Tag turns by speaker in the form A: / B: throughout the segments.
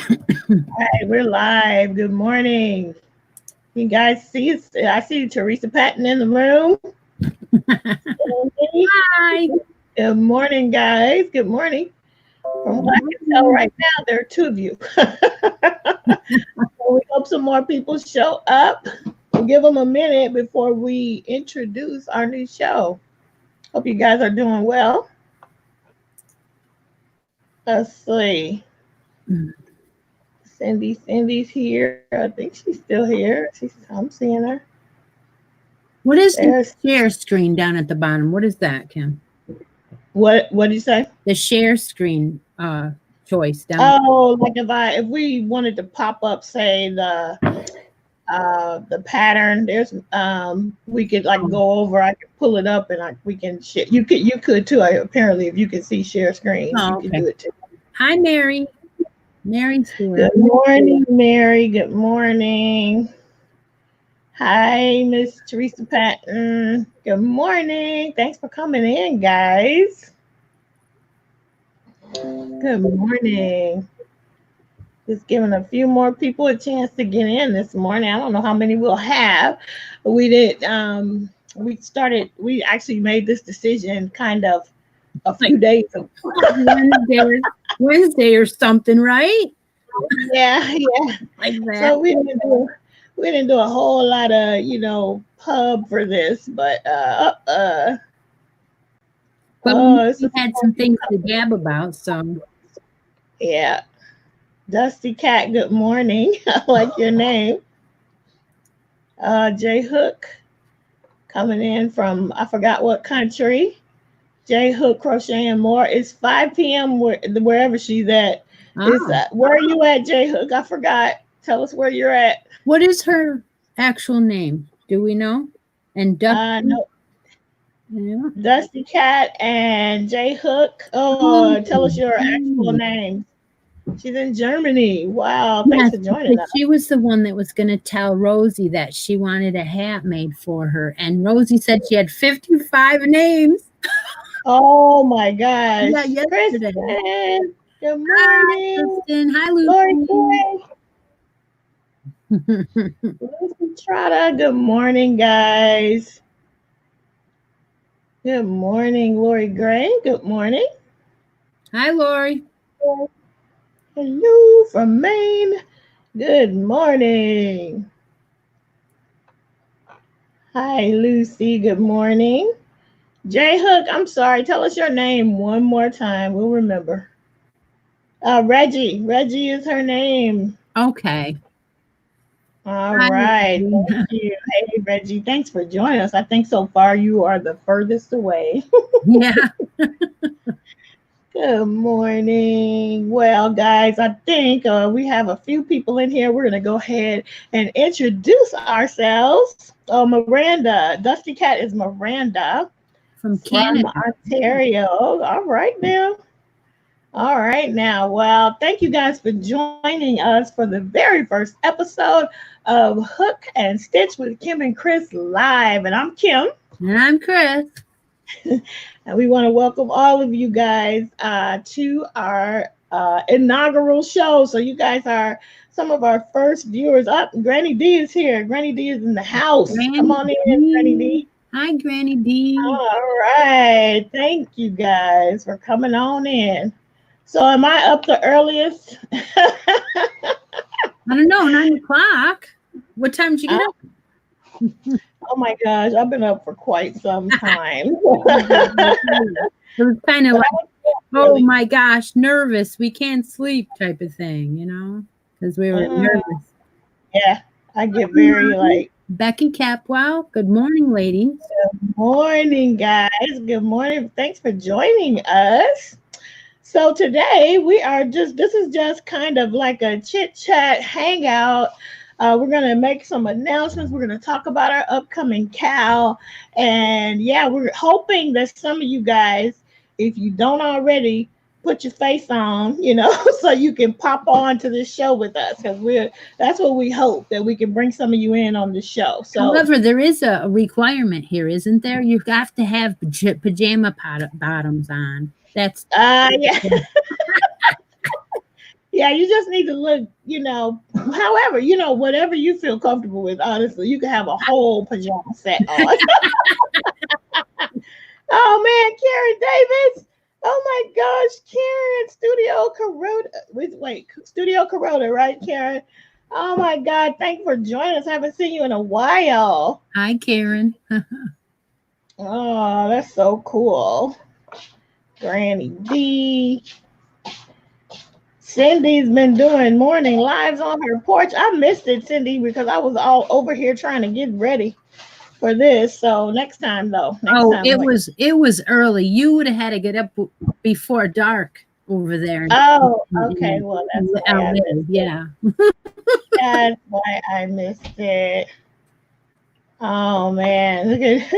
A: All right, we're live. Good morning. You guys see us? I see Teresa Patton in the room.
B: Hi.
A: Good morning, guys. Good morning. From what I can tell right now, there are two of you. So we hope some more people show up. We'll give them a minute before we introduce our new show. Hope you guys are doing well. Let's see. Cindy's here. I think she's still here. I'm seeing her.
B: What is the share screen down at the bottom? What is that, Kim?
A: What did you say?
B: The share screen choice down.
A: Oh, like if we wanted to pop up, say the pattern, there's we could like go over. I could pull it up and we can share. You could too. Apparently, if you can see share screen, you can do it too.
B: Hi, Mary. Mary's here.
A: Good morning, Mary. Good morning. Hi, Miss Teresa Patton. Good morning. Thanks for coming in, guys. Good morning. Just giving a few more people a chance to get in this morning. I don't know how many we'll have. We actually made this decision kind of a few days ago.
B: Wednesday or something, right?
A: Yeah.
B: Like that.
A: So we didn't do a whole lot of, pub for this, but
B: we had some things to gab about, so
A: yeah. Dusty Cat, good morning. I like your name. J Hook coming in from I forgot what country. J Hook Crochet and More. It's 5 p.m. wherever she's at. Where are you at, J Hook? I forgot. Tell us where you're at.
B: What is her actual name? Do we know? And Dusty?
A: No. Yeah. Dusty Cat and J Hook. Tell us your actual name. She's in Germany. Wow. Thanks for joining us.
B: She was the one that was going to tell Rosie that she wanted a hat made for her. And Rosie said she had 55 names.
A: Oh, my gosh.
B: Yeah, yesterday.
A: Kristen. Good morning.
B: Hi, Lucy.
A: Lucy Trotta. Good morning, guys. Good morning, Lori Gray. Good morning.
B: Hi, Lori.
A: Hello from Maine. Good morning. Hi, Lucy. Good morning. J Hook, I'm sorry. Tell us your name one more time. We'll remember. Reggie. Reggie is her name.
B: Okay.
A: All right. Thank you. Hey, Reggie. Thanks for joining us. I think so far you are the furthest away.
B: Yeah.
A: Good morning. Well, guys, I think we have a few people in here. We're going to go ahead and introduce ourselves. Miranda. Dusty Cat is Miranda
B: from Canada,
A: Ontario. All right now. Well, thank you guys for joining us for the very first episode of Hook and Stitch with Kim and Chris live. And I'm Kim.
B: And I'm Chris.
A: And we want to welcome all of you guys to our inaugural show. So you guys are some of our first viewers. Granny D is here. Granny D is in the house. Come on in, Granny D.
B: Hi, Granny D.
A: All right. Thank you guys for coming on in. So am I up the earliest?
B: I don't know, 9 o'clock. What time did you get up?
A: Oh my gosh, I've been up for quite some time.
B: It was kind of like, oh my gosh, nervous. We can't sleep type of thing, because we were nervous.
A: Yeah, I get very like.
B: Becky Capwell, good morning, ladies.
A: Good morning, guys. Good morning. Thanks for joining us. So today this is just kind of like a chit chat hangout. We're going to make some announcements. We're going to talk about our upcoming CAL. And yeah, we're hoping that some of you guys, if you don't already, put your face on, so you can pop on to this show with us. Because that's what we hope, that we can bring some of you in on the show. So,
B: however, there is a requirement here, isn't there? You have to have pajama bottoms on. That's
A: yeah. Yeah, you just need to look, however, whatever you feel comfortable with, honestly. You can have a whole pajama set on. Oh man, Karen Davis. Oh my gosh, Karen, Studio Corona. Wait, Studio Corona, right, Karen? Oh my God, thank you for joining us. Haven't seen you in a while.
B: Hi, Karen.
A: Oh, that's so cool. Granny D. Cindy's been doing morning lives on her porch. I missed it, Cindy, because I was all over here trying to get ready for this. So next time, though, next
B: Oh,
A: time.
B: it was early. You would have had to get up before dark over there.
A: Oh, okay.
B: In
A: Well, that's why I
B: LA.
A: missed it.
B: Yeah.
A: That's why I missed it. Oh man, look at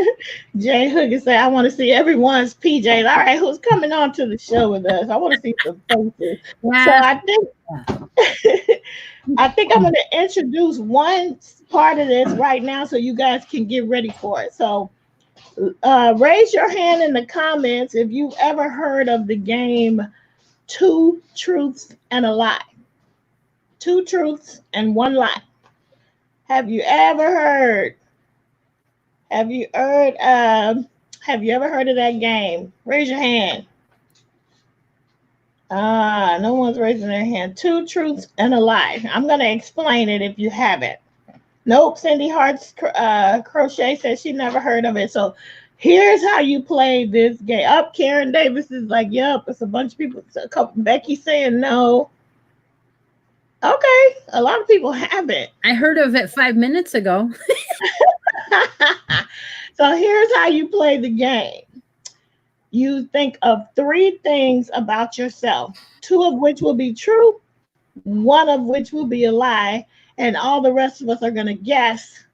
A: Jay Hook say, I want to see everyone's PJs. All right, who's coming on to the show with us? I want to see some faces. So
B: Yeah.
A: I think I think I'm going to introduce one part of this right now, so you guys can get ready for it. So raise your hand in the comments if you've ever heard of the game Two Truths and a Lie. Two truths and one lie. Have you ever heard? Have you heard? Have you ever heard of that game? Raise your hand. No one's raising their hand. Two truths and a lie. I'm gonna explain it if you haven't. Nope. Cindy Hart's crochet says she never heard of it. So here's how you play this game. Up, Karen Davis is like, yep. It's a bunch of people. A couple. Becky saying no. Okay, a lot of people haven't.
B: I heard of it 5 minutes ago.
A: So here's how you play the game. You think of three things about yourself, two of which will be true, one of which will be a lie, and all the rest of us are going to guess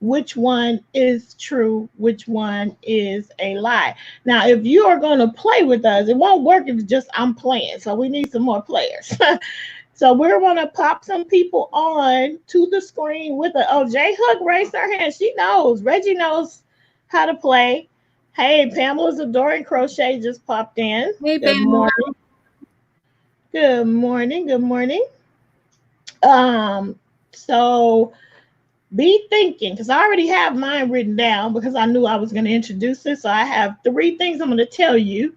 A: which one is true, which one is a lie. Now, if you are going to play with us, it won't work if it's just I'm playing. So we need some more players. So we're going to pop some people on to the screen with it. Oh, J Hook raised her hand. She knows. Reggie knows how to play. Hey, Pamela's Adoring Crochet just popped in.
B: Hey,
A: Good
B: Pamela.
A: morning. Good morning. Good morning. So be thinking, because I already have mine written down because I knew I was going to introduce this. So I have three things I'm going to tell you,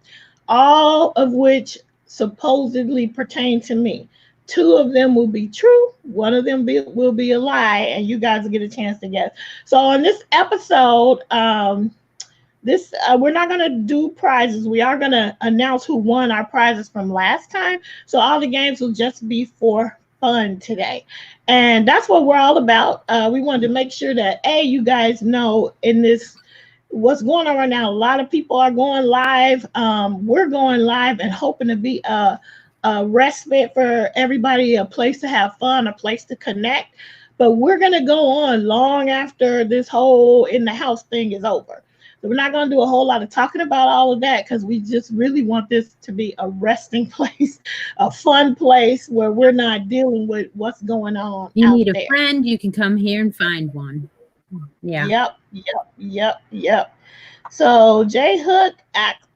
A: all of which supposedly pertain to me. Two of them will be true. One of them will be a lie, and you guys will get a chance to guess. So on this episode, we're not going to do prizes. We are going to announce who won our prizes from last time. So all the games will just be for fun today, and that's what we're all about. We wanted to make sure that you guys know in this what's going on right now. A lot of people are going live. We're going live and hoping to be a respite for everybody, a place to have fun, a place to connect. But we're going to go on long after this whole in the house thing is over. So we're not going to do a whole lot of talking about all of that because we just really want this to be a resting place, a fun place where we're not dealing with what's going on
B: You
A: out
B: need a
A: there.
B: friend, you can come here and find one. Yeah.
A: Yep. So J Hook,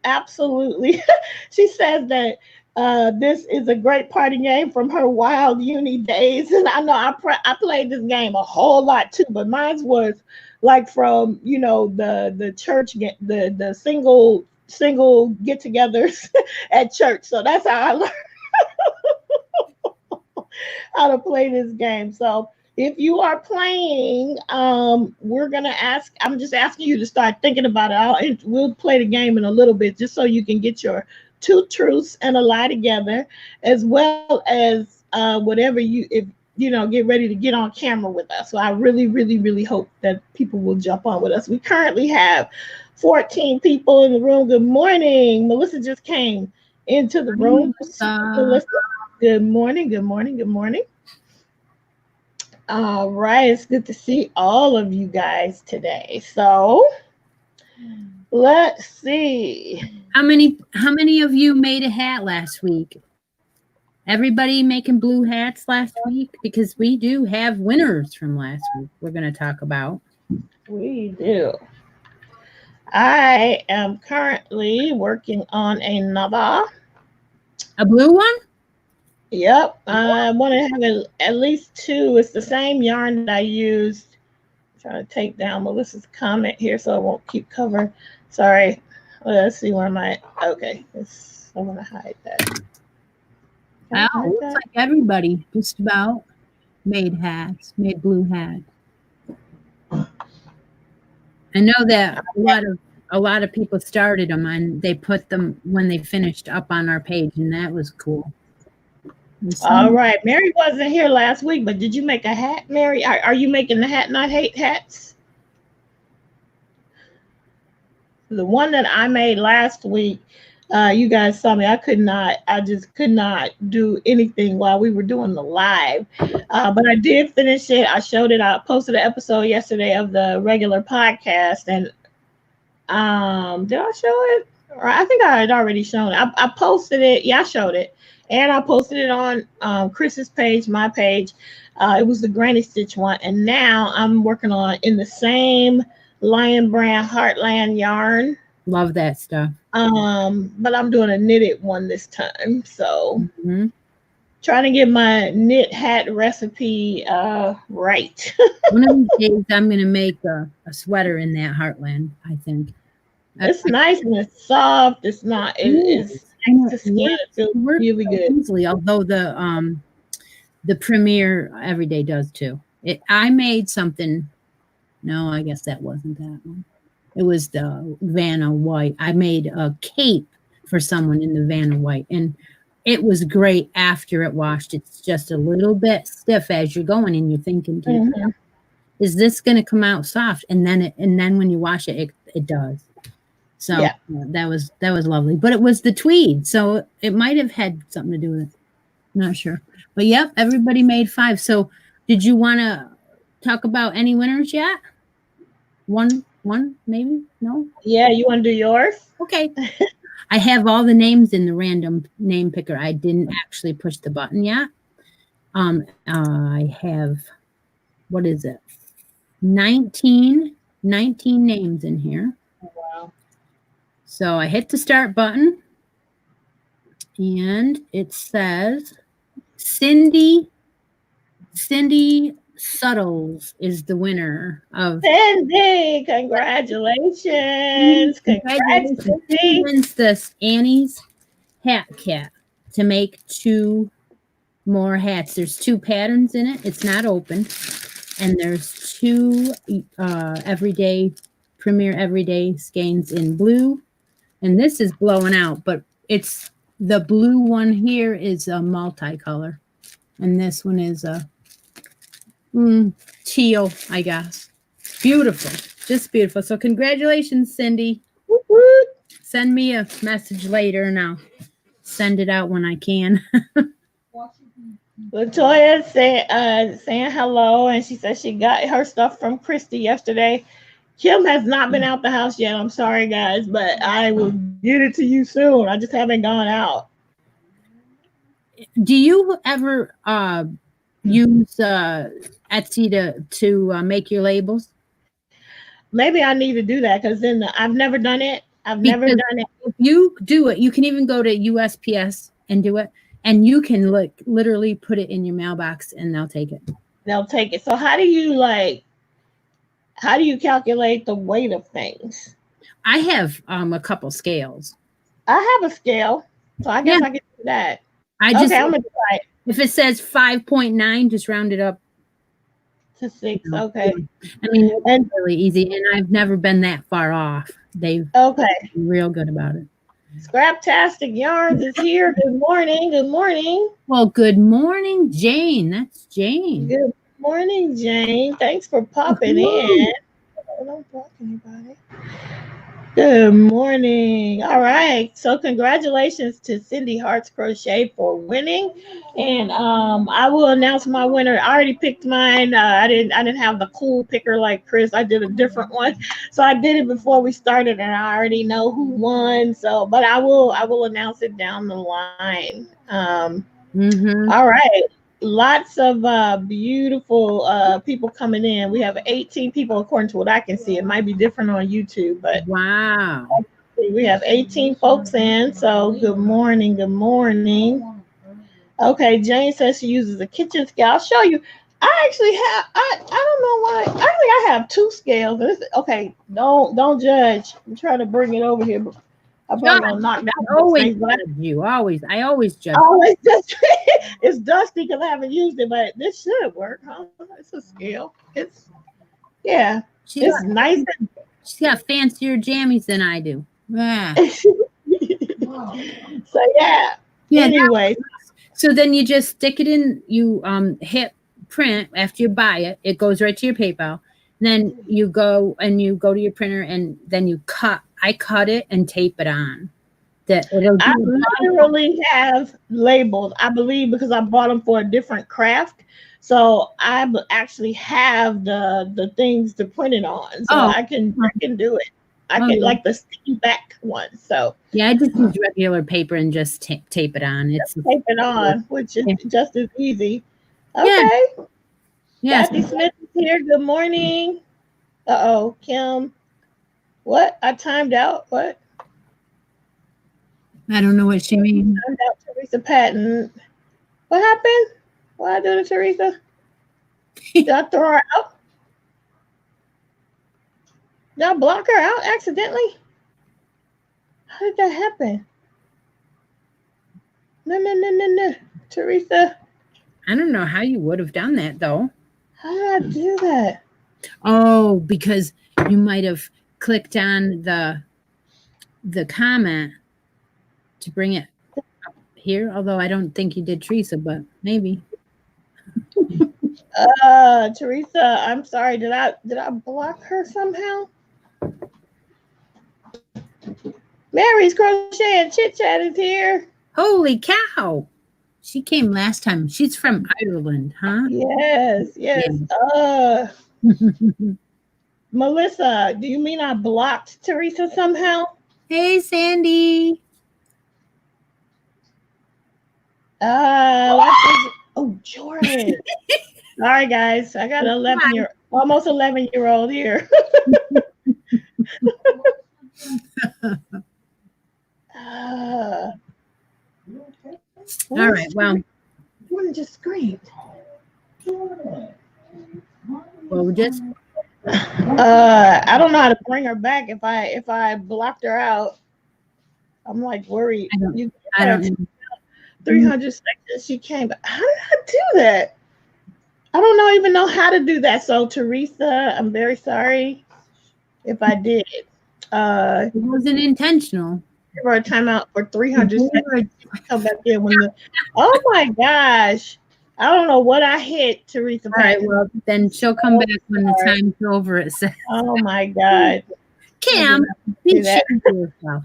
A: absolutely. She says that this is a great party game from her wild uni days, and I know I played this game a whole lot too, but mine was like from the church the single get-togethers at church. So that's how I learned how to play this game. So if you are playing, we're gonna ask. I'm just asking you to start thinking about it. We'll play the game in a little bit, just so you can get your two truths and a lie together, as well as whatever get ready to get on camera with us. So I really, really, really hope that people will jump on with us. We currently have 14 people in the room. Good morning. Melissa just came into the room. Melissa, good morning. Good morning. Good morning. All right, it's good to see all of you guys today. So let's see.
B: How many of you made a hat last week? Everybody making blue hats last week? Because we do have winners from last week we're going to talk about.
A: We do. I am currently working on another.
B: A blue one?
A: Yep. I want to have at least two. It's the same yarn that I used. I'm trying to take down Melissa's comment here so I won't keep cover. Sorry. Let's see where am I. Okay. I want to hide that. Can I
B: Wow,
A: hide
B: looks
A: that?
B: like everybody just about made hats, made blue hats. I know that a lot of people started them and they put them when they finished up on our page, and that was cool. And
A: All
B: some,
A: right. Mary wasn't here last week, but did you make a hat, Mary? Are you making the hat not hate hats? The one that I made last week, you guys saw me. I just could not do anything while we were doing the live. But I did finish it. I showed it. I posted an episode yesterday of the regular podcast. And did I show it? Or I think I had already shown it. I posted it. Yeah, I showed it. And I posted it on Chris's page, my page. It was the Granny Stitch one. And now I'm working on in the same Lion Brand Heartland yarn.
B: love that stuff.
A: But I'm doing a knitted one this time. So
B: Hmm.
A: trying to get my knit hat recipe right.
B: One of these days, I'm going to make a sweater in that Heartland, I think.
A: It's nice and it's soft. It's not it's
B: And
A: nice to skin. It feels
B: works
A: really
B: so
A: good.
B: easily, although the Premier Everyday does too. I made something. No, I guess that wasn't that one. It was the Vanna White. I made a cape for someone in the Vanna White, and it was great after it washed. It's just a little bit stiff as you're going, and you're thinking to yourself,
A: Mhm.
B: is this going to come out soft? And then when you wash it, it does. So
A: Yeah.
B: that was lovely. But it was the tweed, so it might have had something to do with it. Not sure. But yep, everybody made 5. So did you want to talk about any winners yet? One maybe? No?
A: Yeah, you want to do yours?
B: Okay. I have all the names in the random name picker. I didn't actually push the button yet. I have, what is it? 19 names in here.
A: Wow.
B: So I hit the start button and it says Cindy Suttles is the winner of
A: Cindy, congratulations. Congrats,
B: congratulations. She
A: Cindy.
B: wins this Annie's hat kit to make 2 more hats. There's 2 patterns in it. It's not open. And there's 2 Premier Everyday skeins in blue. And this is blowing out, but it's the blue one here is a multicolor. And this one is a teal, I guess. Beautiful. Just beautiful. So congratulations, Cindy.
A: Woot, woot.
B: Send me a message later and I'll send it out when I can.
A: Latoya saying hello, and she said she got her stuff from Christy yesterday. Kim has not been out the house yet. I'm sorry, guys, but I will get it to you soon. I just haven't gone out.
B: Do you ever use Etsy to make your labels?
A: Maybe I need to do that because then I've never done it. I've never
B: Because
A: done it.
B: if you do it, you can even go to USPS and do it, and you can literally put it in your mailbox and they'll take it.
A: They'll take it. So how do you calculate the weight of things?
B: I have a couple scales.
A: I have a scale, so I guess
B: Yeah.
A: I can do that.
B: I
A: Okay,
B: just
A: I'm gonna try it
B: if it says 5.9, just round it up.
A: to 6. Okay.
B: I mean, it's
A: And
B: really easy, and I've never been that far off. They've
A: okay.
B: been real good about it.
A: Scraptastic Yarns is here. Good morning. Good morning.
B: Well, good morning, Jane. That's Jane.
A: Good morning, Jane. Thanks for popping in. I don't block anybody. Good morning. All right. So congratulations to Cindy Hearts Crochet for winning. And I will announce my winner. I already picked mine. I didn't have the cool picker like Chris. I did a different one. So I did it before we started and I already know who won. So but I will announce it down the line. All right. Lots of beautiful people coming in. We have 18 people according to what I can see. It might be different on YouTube, but
B: Wow.
A: we have 18 folks in. So good morning. Good morning. Okay, Jane says she uses a kitchen scale. I'll show you. I actually have. I don't know why. Actually, I have two scales. Okay, don't judge. I'm trying to bring it over here. But I'm
B: Judge.
A: probably gonna knock
B: I
A: down those
B: always
A: things. But
B: judge you. I always
A: I
B: judge.
A: always just it's dusty because I haven't used it. But this should work, huh? It's a scale. It's yeah.
B: She's
A: It's
B: got,
A: nice.
B: she's got fancier jammies than I do. Yeah.
A: So yeah.
B: Yeah.
A: Anyway,
B: So then you just stick it in. You hit print after you buy it. It goes right to your PayPal. And then you go to your printer and then you cut. I cut it and tape it on. That it'll
A: I
B: do.
A: literally have labels, I believe, because I bought them for a different craft. So actually have the things to print it on. So
B: Oh,
A: I can do it. I
B: oh
A: can
B: yeah.
A: like the sticky back one. So
B: Yeah, I just use regular paper and just tape it on. It's
A: tape it on, which is
B: yeah,
A: just as easy.
B: yeah,
A: Okay.
B: yes.
A: Kathy Smith is here. Good morning. Uh-oh, Kim. What? I timed out. What?
B: I don't know what she means.
A: Timed out Teresa Patton. What happened? What I do to Teresa? Did I throw her out? Did I block her out accidentally? How did that happen? No. Teresa,
B: I don't know how you would have done that though.
A: how did I do that?
B: Oh, because you might have clicked on the comment to bring it up here. Although I don't think you did, Teresa, but maybe.
A: Teresa, I'm sorry. Did I block her somehow? Mary's crochet and chit chat is here.
B: Holy cow! She came last time. She's from Ireland, huh?
A: Yes.
B: Yeah.
A: Melissa, do you mean I blocked Teresa somehow?
B: Hey, Sandy.
A: Oh, Jordan. All right, guys. I got an almost 11-year-old here.
B: All right. Well,
A: Jordan just screamed.
B: we just.
A: I don't know how to bring her back if I blocked her out. I'm like worried.
B: I don't.
A: 300 seconds. She came. How did I do that? I don't even know how to do that. So Teresa, I'm very sorry if I did.
B: It wasn't intentional.
A: Give her a timeout for 300 seconds. Come back in oh my gosh. I don't know what I hit, Teresa.
B: All right, well, then she'll come back when the time's over. It says.
A: Oh my God.
B: Kim, be ashamed of yourself.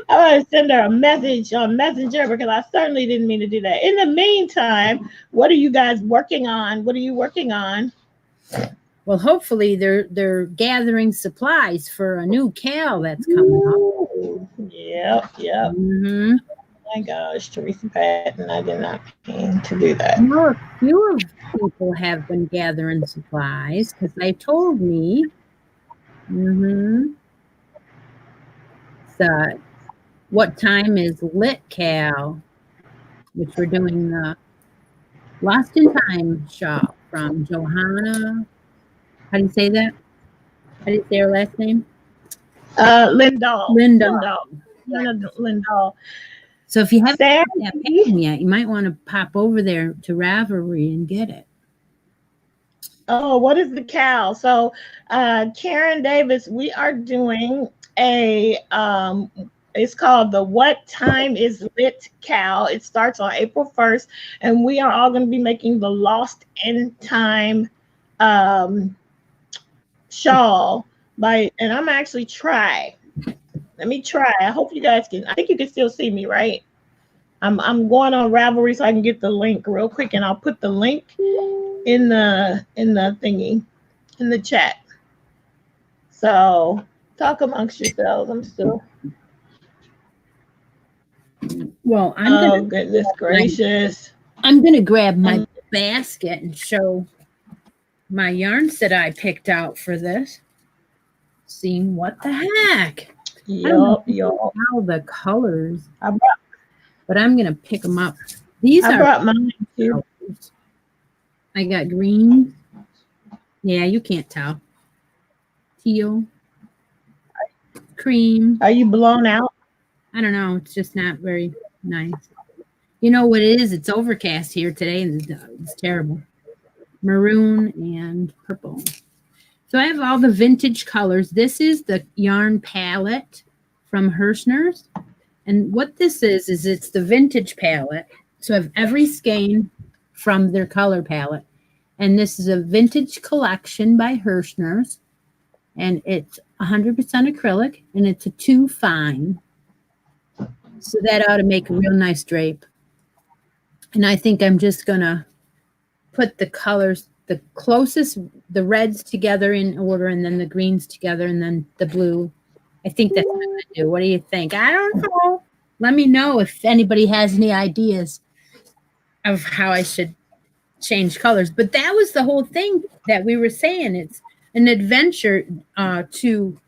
A: I'm going to send her a message on Messenger because I certainly didn't mean to do that. In the meantime, what are you guys working on? What are you working on?
B: Well, hopefully they're gathering supplies for a new Cal that's coming up.
A: Yep.
B: Mm-hmm.
A: Oh my gosh, Teresa Patton, I did not mean to do that.
B: Well, a few of people have been gathering supplies because they told me. Mm-hmm. So, what time is Lit Cal? Which we're doing the Lost in Time shop from Johanna. How do you say that? How do you say her last name?
A: Lindahl.
B: So if you haven't got that painting yet, you might want to pop over there to Ravelry and get it.
A: Oh, what is the Cal? So Karen Davis, we are doing a it's called the What Time is Lit Cal. It starts on April 1st, and we are all going to be making the Lost in Time shawl and I'm actually let me try. I hope you guys I think you can still see me, right? I'm going on Ravelry so I can get the link real quick, and I'll put the link in the thingy, in the chat. So talk amongst yourselves. I'm still.
B: Well,
A: goodness gracious.
B: I'm gonna grab my basket and show my yarns that I picked out for this. Seeing what the heck.
A: Yup.
B: How the colors. But I'm gonna pick them up These
A: I
B: are
A: brought mine too.
B: colors. I got green. Yeah, you can't tell. Teal, cream.
A: Are you blown out?
B: I don't know. It's just not very nice. You know what it is? It's overcast here today, and it's terrible. Maroon and purple. So I have all the vintage colors. This is the yarn palette from Hirschner's. And what this is it's the vintage palette. So I have every skein from their color palette. And this is a vintage collection by Hirschner's. And it's 100% acrylic, and it's a 2 fine. So that ought to make a real nice drape. And I think I'm just going to put the colors, the closest, the reds together in order, and then the greens together, and then the blue. I think that's what I'm going to do. What do you think? I don't know. Let me know if anybody has any ideas of how I should change colors. But that was the whole thing that we were saying. It's an adventure to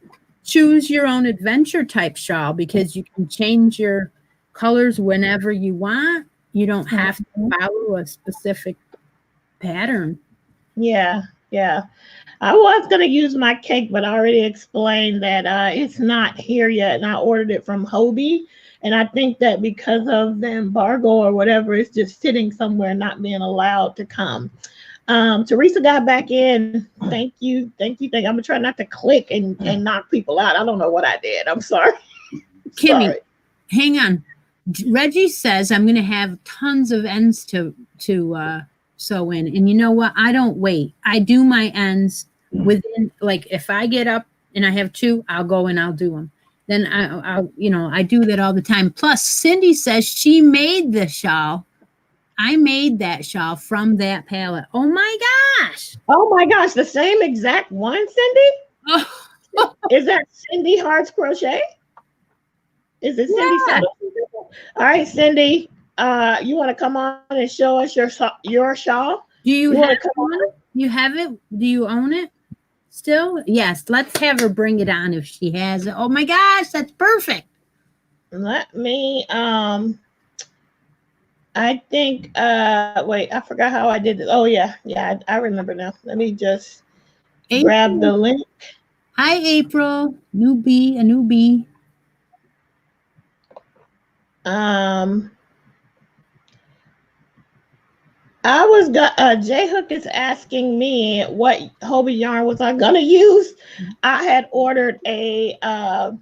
B: choose your own adventure type shawl, because you can change your colors whenever you want. You don't have to follow a specific pattern.
A: Yeah, yeah. I was gonna use my cake, but I already explained that it's not here yet, and I ordered it from Hobie. And I think that because of the embargo or whatever, it's just sitting somewhere, not being allowed to come. Teresa got back in. Thank you, thank you, thank you. I'm gonna try not to click and knock people out. I don't know what I did. I'm sorry.
B: Kimmy,
A: Sorry.
B: hang on. Reggie says I'm going to have tons of ends to sew in, and you know what? I don't wait. I do my ends within, like, if I get up and I have two, I'll go and I'll do them. Then I do that all the time. Plus, Cindy says she made the shawl. I made that shawl from that palette. Oh my gosh!
A: Oh my gosh, the same exact one, Cindy?
B: Oh,
A: Is that Cindy Hearts Crochet? Is it Cindy
B: yeah.
A: Soto? All right, Cindy. You want to come on and show us your shawl?
B: Do you
A: want
B: have
A: to come
B: one?
A: on?
B: You have it? Do you own it still? Yes. Let's have her bring it on if she has it. Oh my gosh, that's perfect.
A: Let me I think wait, I forgot how I did this. Oh yeah, I remember now. Let me just grab the
B: April.
A: link.
B: Hi, April. Newbie, a newbie.
A: Um I was J Hook is asking me what Hobie yarn was I gonna use. I had ordered a oh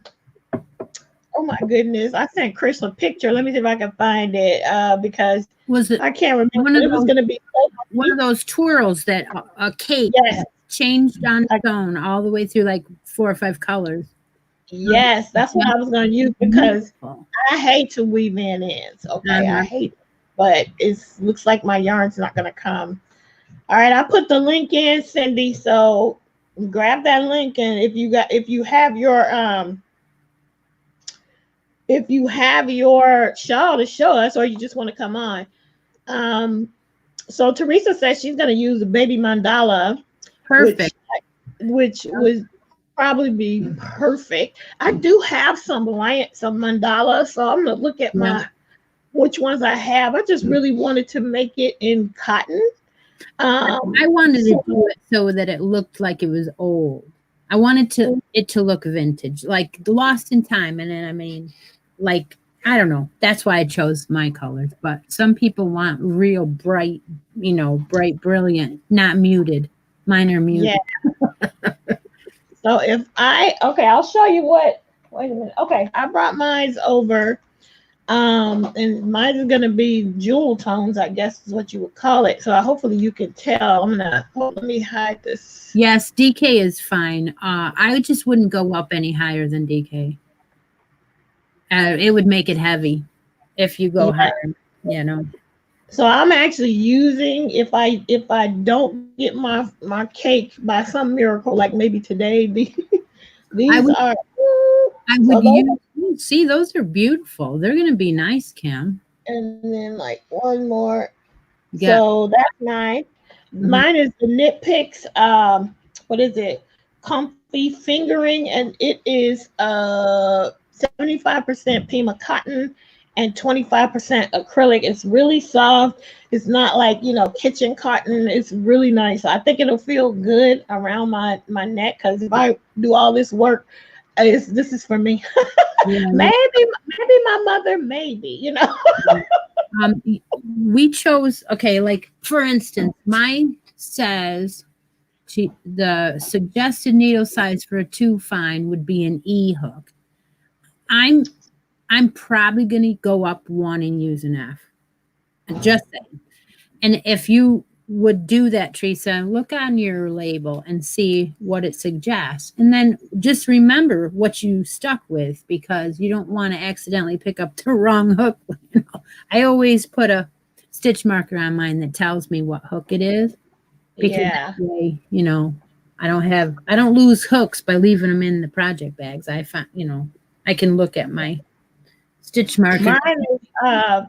A: my goodness, I sent Chris a picture. Let me see if I can find it because
B: Was it
A: I can't remember.
B: one of
A: It was
B: those,
A: gonna be
B: one of those twirls that a cake
A: yes,
B: that changed on its own all the way through like 4 or 5 colors?
A: yes, that's what I was gonna use because
B: Beautiful.
A: I hate to weave in ends. Okay, I
B: Uh-huh.
A: hate it, but it looks like my yarn's not gonna come. All right, I put the link in, Cindy. So grab that link, and if you have your shawl to show us, or you just want to come on. Um, so Teresa says she's gonna use the baby mandala, which
B: Perfect.
A: would probably be perfect. I do have some mandala, so I'm gonna look at
B: Yeah.
A: my which ones I have. I just really wanted to make it in cotton.
B: I wanted to do it so that it looked like it was old. I wanted it to look vintage, like lost in time. And then like, I don't know. That's why I chose my colors. But some people want real bright, bright, brilliant, not muted. Mine are
A: Yeah.
B: muted.
A: So I'll show you what. Wait a minute. Okay, I brought mine over. And mine is gonna be jewel tones, I guess is what you would call it. So hopefully you can tell. Let me hide this.
B: Yes, DK is fine. I just wouldn't go up any higher than DK. It would make it heavy if you go
A: Yeah.
B: higher.
A: So I'm actually using if I don't get my cake by some miracle, like maybe today,
B: I
A: these
B: would
A: are
B: I
A: so
B: would
A: those,
B: see those are beautiful. They're gonna be nice, Kim.
A: and then like one more.
B: You got
A: So that's mine.
B: mhm.
A: Mine is the Knit Picks. What is it? Comfy fingering, and it is 75% Pima cotton and 25% acrylic. It's really soft. It's not like, kitchen cotton. It's really nice. I think it'll feel good around my neck, because if I do all this work, this is for me.
B: Yeah.
A: Maybe my mother, maybe.
B: Um, we chose, okay, like for instance, mine says the suggested needle size for a 2 fine would be an E hook. I'm I'm probably gonna go up one and use an F. Just saying. And if you would do that, Teresa, look on your label and see what it suggests. And then just remember what you stuck with, because you don't want to accidentally pick up the wrong hook. I always put a stitch marker on mine that tells me what hook it is, because that
A: Yeah.
B: way, I don't lose hooks by leaving them in the project bags. I find, I can look at my stitch marker.
A: Mine is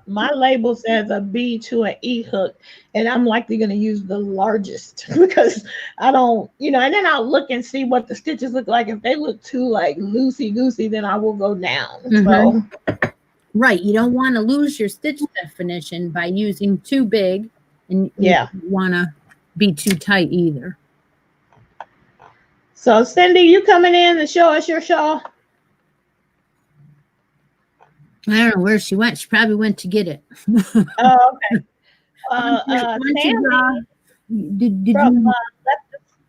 A: my label says a B to an E hook, and I'm likely gonna use the largest because I don't, and then I'll look and see what the stitches look like. If they look too like loosey goosey, then I will go down.
B: Mhm.
A: So
B: Right. You don't want to lose your stitch definition by using too big, and you
A: yeah.
B: don't want to be too tight either.
A: So Cindy, you coming in to show us your shawl?
B: I don't know where she went. She probably went to get it.
A: Oh, okay.
B: Why don't you
A: Tammy
B: draw? Did
A: from
B: you?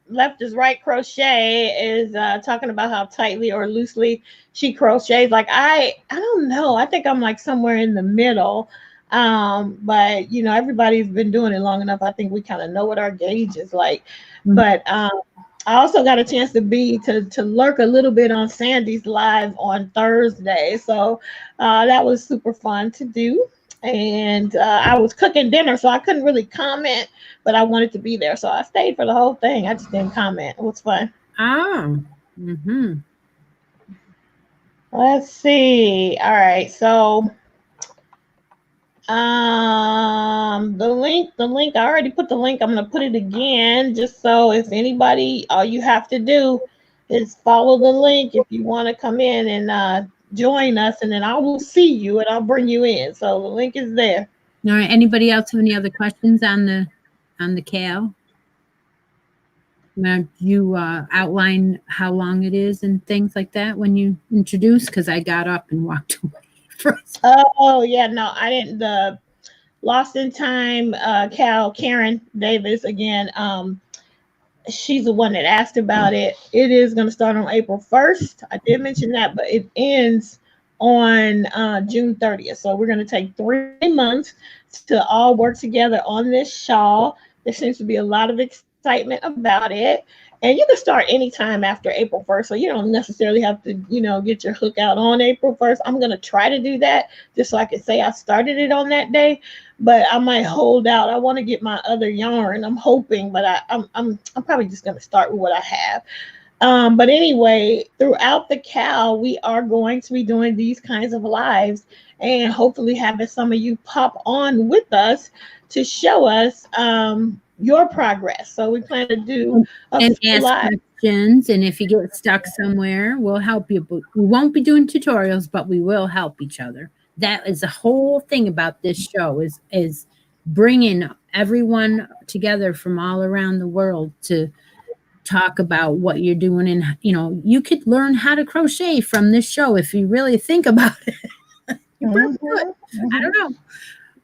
A: Left is Right Crochet is talking about how tightly or loosely she crochets. Like I don't know. I think I'm like somewhere in the middle. But everybody's been doing it long enough. I think we kind of know what our gauge is like. But I also got a chance to lurk a little bit on Sandy's live on Thursday. So that was super fun to do. And I was cooking dinner, so I couldn't really comment, but I wanted to be there, so I stayed for the whole thing. I just didn't comment. It was fun.
B: Oh. Mm-hmm.
A: Let's see. All right, so the link. I already put the link. I'm gonna put it again, just so if anybody, all you have to do is follow the link if you want to come in and join us, and then I will see you and I'll bring you in. So the link is there.
B: All right. Anybody else have any other questions on the cow? Now, you outline how long it is and things like that when you introduce? Because I got up and walked away first.
A: Oh yeah, no, I didn't. The Lost in Time, Karen Davis again. She's the one that asked about it. It is going to start on April 1st. I did mention that, but it ends on June 30th. So we're going to take 3 months to all work together on this shawl. There seems to be a lot of excitement about it. And you can start anytime after April 1st. So you don't necessarily have to, get your hook out on April 1st. I'm going to try to do that just so I can say I started it on that day, but I might hold out. I want to get my other yarn. I'm hoping, but I'm probably just gonna start with what I have. But anyway, throughout the cow, we are going to be doing these kinds of lives and hopefully having some of you pop on with us to show us your progress. So we plan to do a
B: And
A: few
B: ask
A: lives.
B: questions. And if you get stuck somewhere, we'll help you. But we won't be doing tutorials, but we will help each other. That is the whole thing about this show is bringing everyone together from all around the world to talk about what you're doing. And you could learn how to crochet from this show if you really think about it. You probably could.
A: Mhm,
B: I
A: mhm.
B: don't know.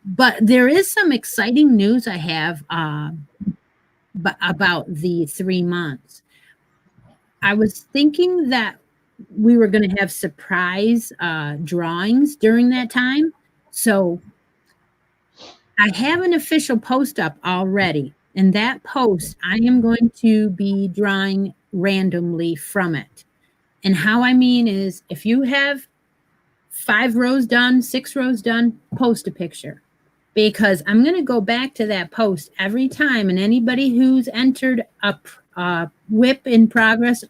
B: But there is some exciting news I have about the 3 months. I was thinking that we were going to have surprise drawings during that time. So I have an official post up already. And that post, I am going to be drawing randomly from it. And how I mean is if you have 5 rows done, 6 rows done, post a picture, because I'm going to go back to that post every time. And anybody who's entered a whip in progress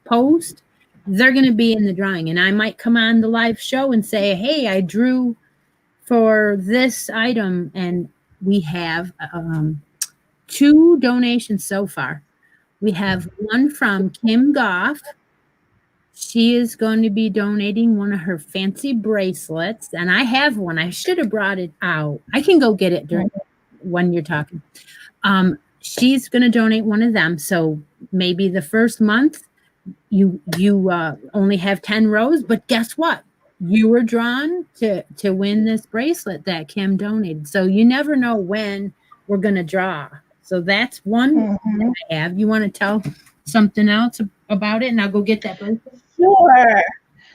B: post, they're going to be in the drawing. And I might come on the live show and say, hey, I drew for this item. And we have 2 donations so far. We have one from Kim Goff. she is going to be donating one of her fancy bracelets, and I have one. I should have brought it out. I can go get it during when you're talking. She's going to donate one of them. So maybe the first month you only have 10 rows, but guess what? You were drawn to win this bracelet that Kim donated. So you never know when we're going to draw. So that's one that I have. You want to tell something else about it, and I'll go get that bracelet?
A: Sure.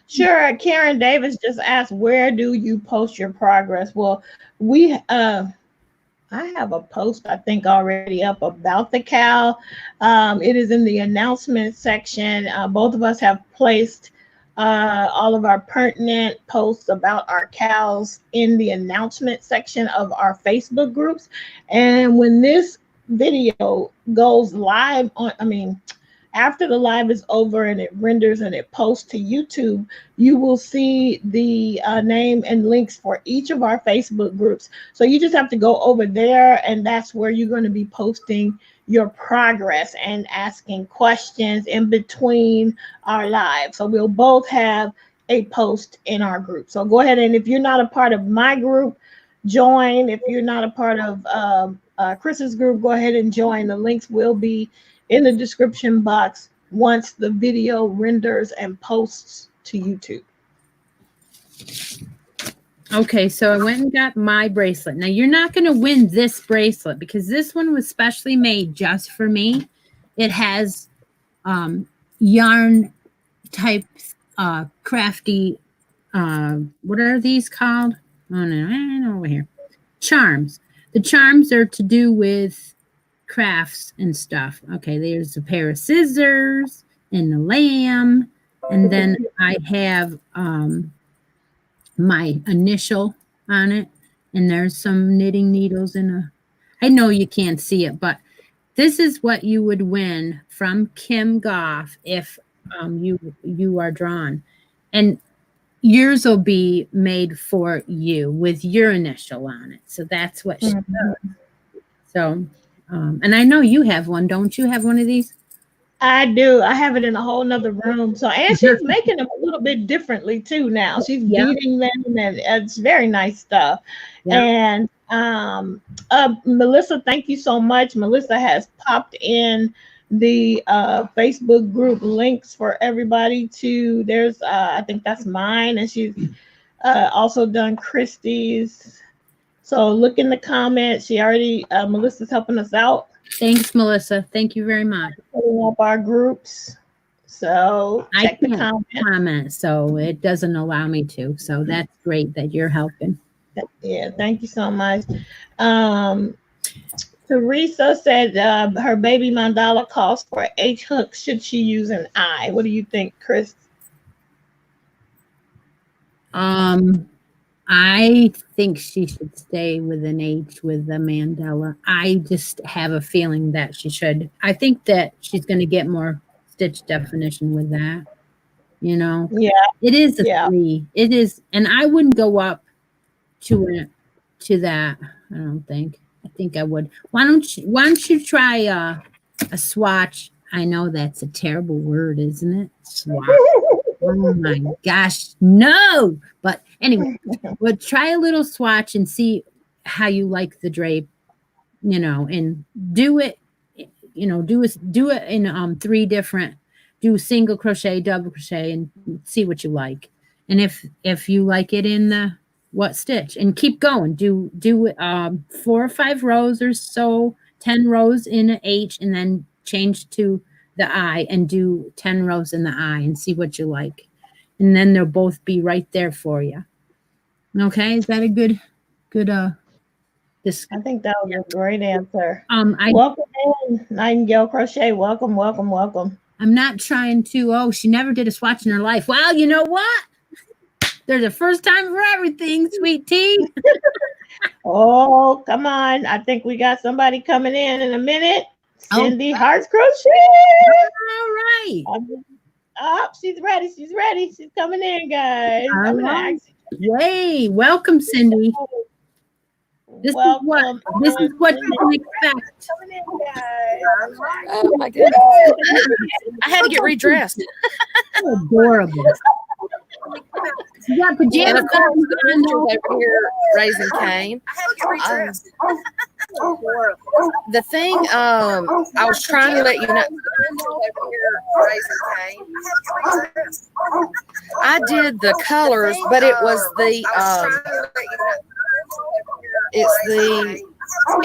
A: Sure. Karen Davis just asked, where do you post your progress? Well, we I have a post, I think, already up about the cow. It is in the announcement section. Both of us have placed all of our pertinent posts about our cows in the announcement section of our Facebook groups. And when this video goes live after the live is over and it renders and it posts to YouTube, you will see the name and links for each of our Facebook groups. So you just have to go over there, and that's where you're going to be posting your progress and asking questions in between our lives. So we'll both have a post in our group. So go ahead, and if you're not a part of my group, join. If you're not a part of Chris's group, go ahead and join. The links will be in the description box once the video renders and posts to YouTube.
B: Okay, so I went and got my bracelet. Now, you're not going to win this bracelet because this one was specially made just for me. It has yarn type crafty, what are these called? Oh, no, over here. Charms. The charms are to do with crafts and stuff. Okay, there's a pair of scissors and the lamb, and then I have my initial on it, and there's some knitting needles in a, I know you can't see it, but this is what you would win from Kim Goff if you are drawn, and yours will be made for you with your initial on it. So that's what she does. So and I know you have one. Don't you have one of these?
A: I do. I have it in a whole nother room. So, and she's making them a little bit differently too now. She's beating them, and it's very nice stuff. And Melissa, thank you so much. Melissa has popped in the Facebook group links for everybody to. There's I think that's mine, and she's also done Christie's. So look in the comments. She already, Melissa's helping us out.
B: Thanks, Melissa. Thank you very much.
A: Putting up our groups. So check the
B: comments. So it doesn't allow me to. So that's great that you're helping.
A: Yeah, thank you so much. Teresa said her baby mandala calls for H hook. Should she use an I? What do you think, Chris?
B: I think she should stay with an H with the mandala. I just have a feeling that she should. I think that she's going to get more stitch definition with that. You know?
A: Yeah.
B: It is a 3. It is, and I wouldn't go up to that. I don't think. I think I would. Why don't you try a swatch? I know that's a terrible word, isn't it? Swatch. Oh my gosh, no. But anyway, we'll try a little swatch and see how you like the drape, and do it, do it in 3 different, do single crochet, double crochet, and see what you like. And if you like it in the what stitch, and keep going, do 4 or 5 rows or so, 10 rows in an H, and then change to the I and do 10 rows in the I and see what you like. And then they'll both be right there for you. Okay, is that a good
A: I think that was a great answer.
B: Welcome
A: in, Nightingale Crochet. Welcome, welcome, welcome.
B: I'm not trying to, she never did a swatch in her life. Well, you know what? There's a first time for everything, sweet tea.
A: Oh, come on. I think we got somebody coming in a minute. Cindy Hearts Crochet.
B: All right.
A: Oh, she's ready. She's ready. She's coming in, guys.
B: Yay. Welcome, Cindy. This is what
A: Welcome.
B: this is what you can expect.
A: Coming in, guys.
C: Oh my goodness. I had to get redressed.
B: Adorable. You got pajamas
C: And of course,
B: on,
C: the pictures over here raising Cain. The thing I was trying to let you know. I did the colors, but it was it's the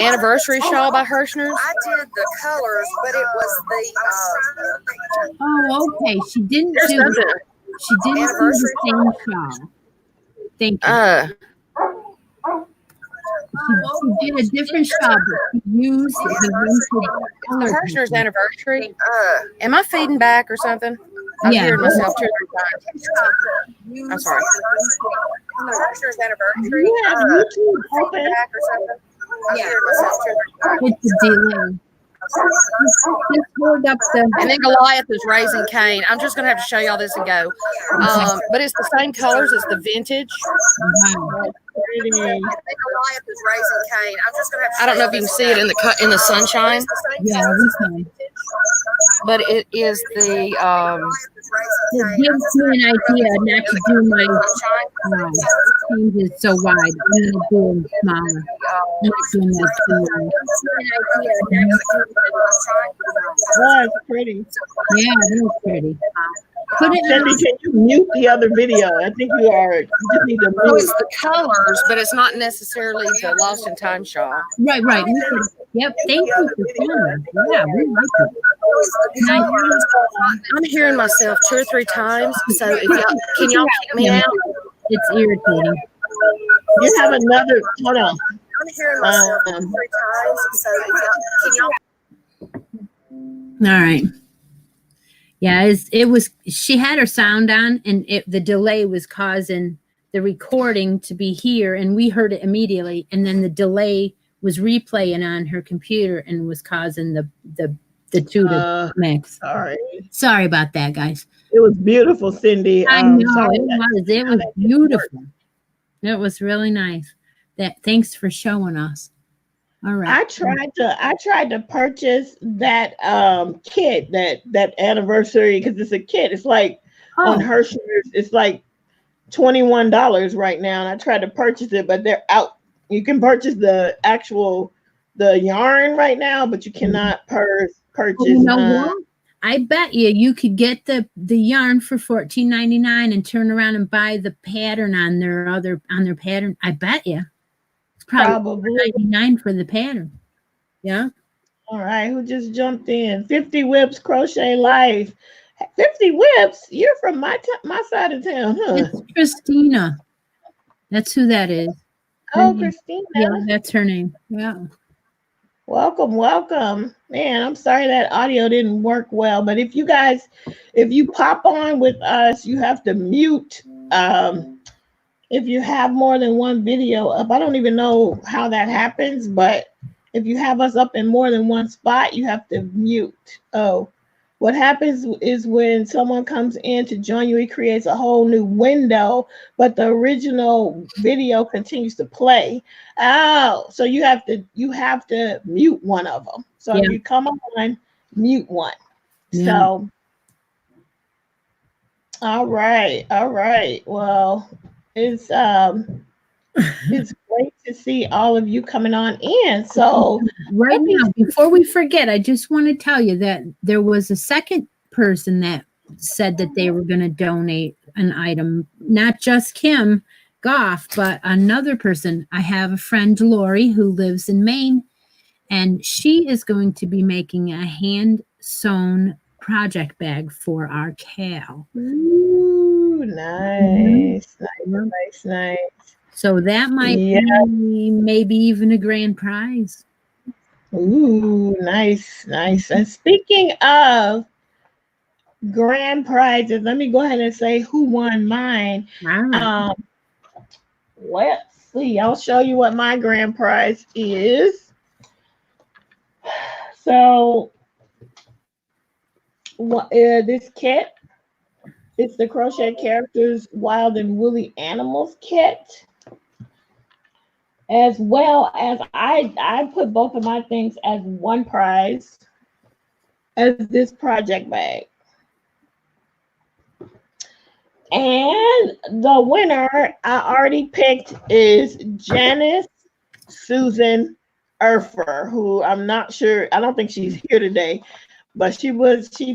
C: anniversary shawl by Hirschner's. I did the colors, but it was the
B: Oh, okay. She didn't do the same shawl. Thank you. She did a different shawl, but she used the vintage
C: Hirschner's anniversary. Am I feeding back or something? I'm
B: Yeah.
C: hearing myself 2 or 3 times. I'm sorry. Hirschner's anniversary.
A: Yeah, YouTube open.
C: Back or something. I'm hearing myself 2 or 3 times.
B: It's a delay. Just hold up
C: And then Goliath is raising Cain. I'm just gonna have to show y'all this and go. But it's the same colors as the vintage.
B: Wow.
C: I don't know if you can see it in the sunshine.
B: Yeah, we can.
C: But it is the
B: It gives me an idea not to do my changes so wide. I'm going to do them smaller. I'm not doing that too wide.
A: Oh, it's pretty.
B: Yeah, that was pretty. Put it
A: Cindy, can you mute the other video? I think you just need to
C: so
A: mute.
C: it's the colors, but it's not necessarily the Lost in Time shawl.
B: right. Yep. Thank you for sharing. Yeah, we like it.
C: I'm hearing myself 2 or 3 times. So if y'all, can y'all kick me out?
B: It's irritating.
A: You have another. Hold on.
C: I'm hearing myself 2 or 3 times. So if y'all,
B: All right. Yeah, it was. She had her sound on, and the delay was causing the recording to be here, and we heard it immediately. And then the delay was replaying on her computer and was causing the two to mix. Sorry about that, guys.
A: It was beautiful, Cindy.
B: I know it was beautiful. It was really nice. Thanks for showing us. All right.
A: I tried to purchase that kit, that anniversary, because it's a kit. It's like on Hirschner's, it's like $21 right now. And I tried to purchase it, but they're out. You can purchase the yarn right now, but you cannot purchase.
B: You know what? I bet you could get the yarn for $14.99 and turn around and buy the pattern on their pattern. I bet you. Probably $99 for the pattern. Yeah.
A: All right. Who just jumped in? 50 Whips Crochet Life. 50 Whips. You're from my side of town, huh?
B: It's Christina. That's who that is.
A: Oh, Christina.
B: Yeah, that's her name. Yeah.
A: Welcome. Man, I'm sorry that audio didn't work well, but if you pop on with us, you have to mute. If you have more than one video up, I don't even know how that happens, but if you have us up in more than one spot, you have to mute. Oh, what happens is when someone comes in to join you, it creates a whole new window, but the original video continues to play. Oh, so you have to mute one of them. So if you come on, mute one. Yeah. So, all right. Well, it's great to see all of you coming on in. So
B: right now, before we forget, I just want to tell you that there was a second person that said that they were going to donate an item, not just Kim Goff, but another person. I have a friend, Lori, who lives in Maine, and she is going to be making a hand sewn project bag for our Cal.
A: Ooh, nice. Nice.
B: So that might be maybe even a grand prize.
A: Ooh, nice. And speaking of grand prizes, let me go ahead and say who won mine.
B: Wow.
A: Let's see. I'll show you what my grand prize is. So this kit, it's the Crochet Characters Wild and Woolly Animals kit. as well as I put both of my things as one prize as this project bag. And the winner I already picked is Janice Susan Erfer, who I'm not sure, I don't think she's here today, but she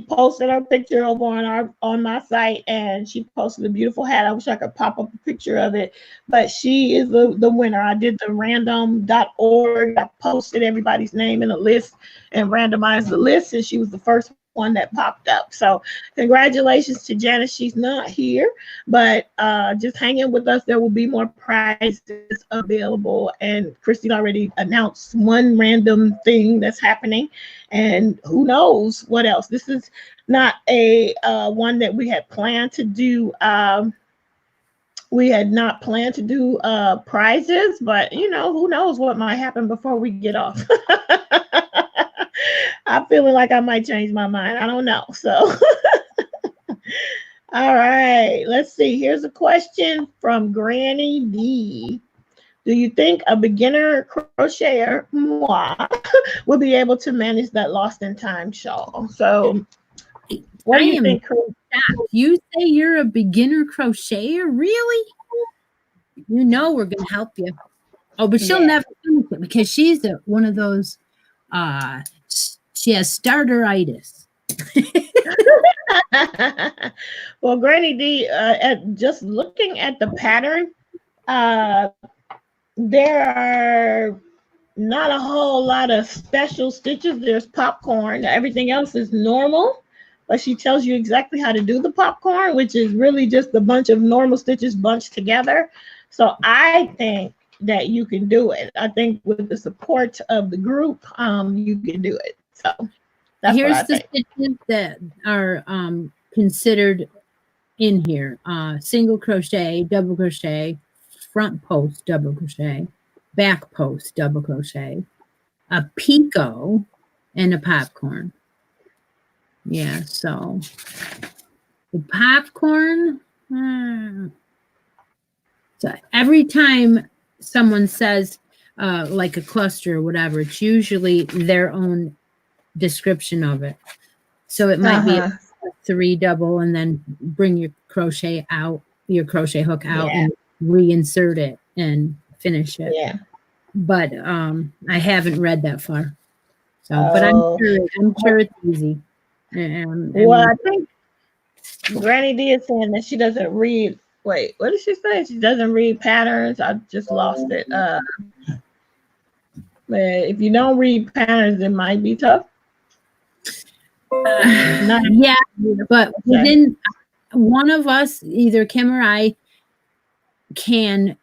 A: posted her picture over on my site, and she posted a beautiful hat. I wish I could pop up a picture of it, but she is the winner. I did the random.org. I posted everybody's name in a list and randomized the list, and she was the first one that popped up. So congratulations to Janice. She's not here, but just hang in with us. There will be more prizes available, and Christine already announced one random thing that's happening, and who knows what else. This is not a one that we had planned to do. We had not planned to do prizes, but you know, who knows what might happen before we get off. I'm feeling like I might change my mind. I don't know. So all right, let's see. Here's a question from Granny D. Do you think a beginner crocheter, moi, will be able to manage that lost in time shawl? So what do you think?
B: You say you're a beginner crocheter? Really? You know we're going to help you. Oh, but she'll never finish it because she's one of those, she has starteritis.
A: Well, Granny D, at just looking at the pattern, there are not a whole lot of special stitches. There's popcorn. Everything else is normal, but she tells you exactly how to do the popcorn, which is really just a bunch of normal stitches bunched together. So I think that you can do it. I think with the support of the group, you can do it. So that's
B: here's
A: what I
B: the
A: think.
B: stitches that are considered in here: single crochet, double crochet, front post double crochet, back post double crochet, a picot, and a popcorn. Yeah, so the popcorn. So every time someone says like a cluster or whatever, it's usually their own description of it. So it might be a 3 double and then bring your crochet hook out and reinsert it and finish it.
A: Yeah.
B: But I haven't read that far. So, but I'm sure it's easy.
A: Well, I think Granny D is saying that she doesn't read. Wait, what did she say? She doesn't read patterns. I just lost it. But if you don't read patterns, it might be tough.
B: Yeah, but within one of us, either Kim or I, can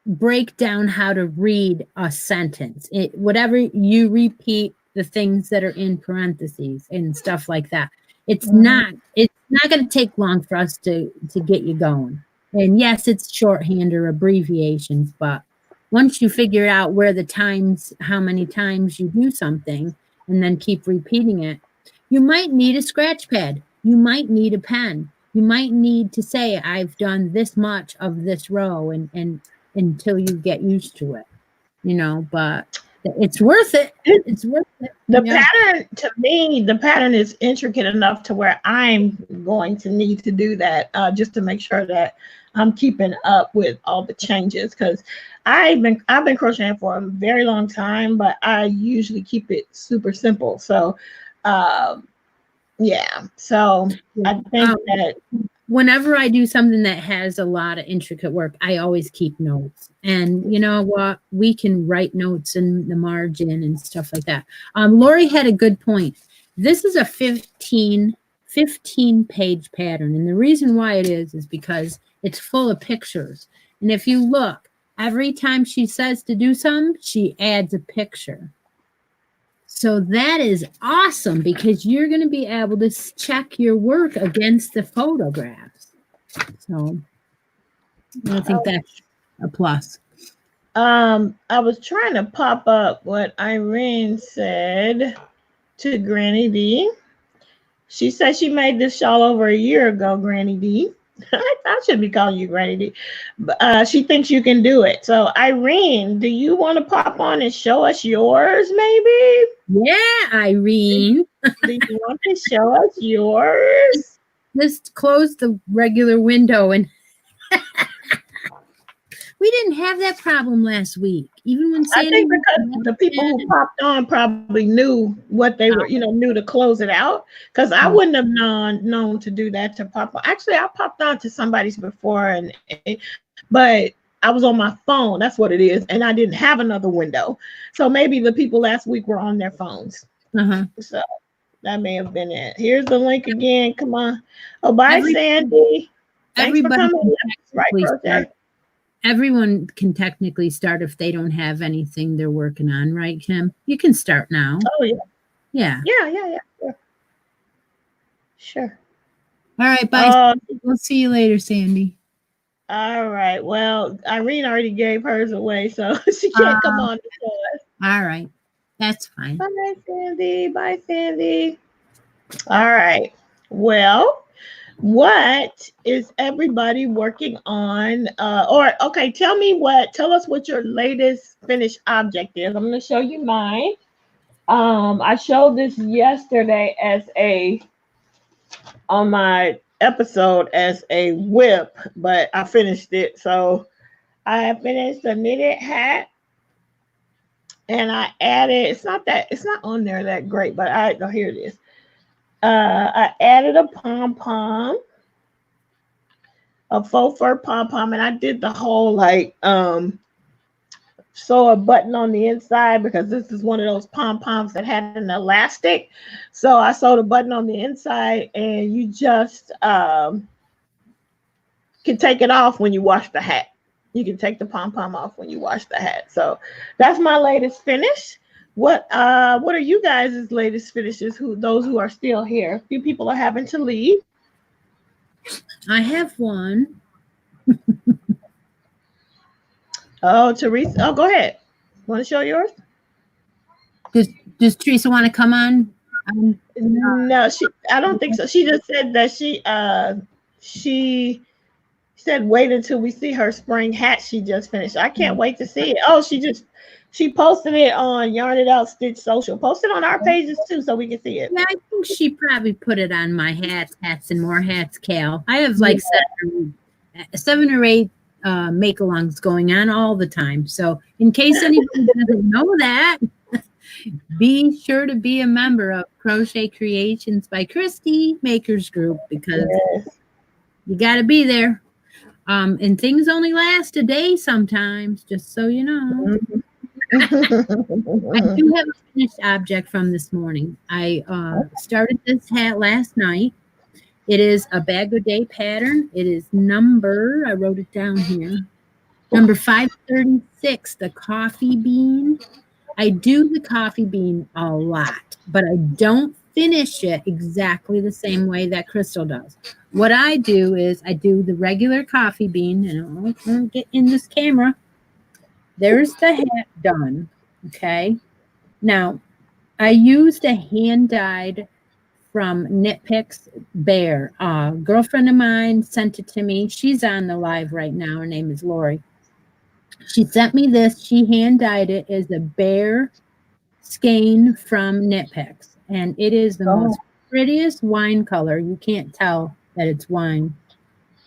B: break down how to read a sentence. Whatever you repeat, the things that are in parentheses and stuff like that. It's not going to take long for us to get you going. And yes, it's shorthand or abbreviations, but once you figure out where the times, how many times you do something, and then keep repeating it, you might need a scratch pad. You might need a pen. You might need to say, I've done this much of this row and until you get used to it, you know, but it's worth it. It's worth it.
A: The pattern, to me, the pattern is intricate enough to where I'm going to need to do that just to make sure that I'm keeping up with all the changes, because I've been crocheting for a very long time, but I usually keep it super simple. So yeah, so I think that
B: whenever I do something that has a lot of intricate work, I always keep notes. And you know what? We can write notes in the margin and stuff like that. Lori had a good point. This is a 15 page pattern. And the reason why it is because it's full of pictures. And if you look, every time she says to do something, she adds a picture. So that is awesome because you're going to be able to check your work against the photographs. So I think that's a plus.
A: I was trying to pop up what Irene said to Granny D. She said she made this shawl over a year ago, Granny D. I should be calling you Granny D. She thinks you can do it. So, Irene, do you want to pop on and show us yours, maybe?
B: Yeah, Irene.
A: Do you want to show us yours?
B: Just close the regular window, and we didn't have that problem last week. Even when
A: I
B: Sandy
A: think because the people who popped on probably knew what they were, knew to close it out. Because I wouldn't have known to do that to pop on. Actually, I popped on to somebody's before, but I was on my phone. That's what it is, and I didn't have another window. So maybe the people last week were on their phones. So that may have been it. Here's the link again. Come on. Oh, bye, Sandy. Thanks for coming. Right, project.
B: Everyone can technically start if they don't have anything they're working on, right, Kim? You can start now.
A: Oh, yeah.
B: Yeah.
A: Yeah. Sure.
B: All right, bye. We'll see you later, Sandy.
A: All right. Well, Irene already gave hers away, so she can't come on to us.
B: All right. That's fine.
A: Bye, Sandy. Bye, Sandy. All right. Well, what is everybody working on? Okay, tell us what your latest finished object is. I'm going to show you mine. I showed this yesterday on my episode as a whip, but I finished it. So I finished a knitted hat, and I added, it's not on there that great, but here it is. I added a pom-pom, a faux fur pom-pom, and I did the whole sew a button on the inside because this is one of those pom-poms that had an elastic. So I sewed a button on the inside, and you just can take it off when you wash the hat. You can take the pom-pom off when you wash the hat. So that's my latest finish. What are you guys' latest finishes? Those who are still here? A few people are having to leave.
B: I have one.
A: Oh, Teresa. Oh, go ahead. Want to show yours?
B: Does Teresa want to come on?
A: No, I don't think so. She just said that she said wait until we see her spring hat she just finished. I can't wait to see it. Oh, she posted it on Yarn It Out Stitch Social. Post it on our pages too so we can see it.
B: Yeah, I think she probably put it on my hats and more hats, Cal. I have like 7 or 8 make-alongs going on all the time. So in case anybody doesn't know that, be sure to be a member of Crochet Creations by Christy Makers Group because you got to be there. And things only last a day sometimes, just so you know. I do have a finished object from this morning. I started this hat last night. It is a Bag O' Day pattern. It is I wrote it down here, number 536, the coffee bean. I do the coffee bean a lot, but I don't finish it exactly the same way that Crystal does. What I do is I do the regular coffee bean, and I'll get in this camera. There's the hat done, okay? Now, I used a hand-dyed from Knit Picks Bear. A girlfriend of mine sent it to me. She's on the live right now. Her name is Lori. She sent me this. She hand-dyed it as a bear skein from Knit Picks, and it is the most prettiest wine color. You can't tell that it's wine,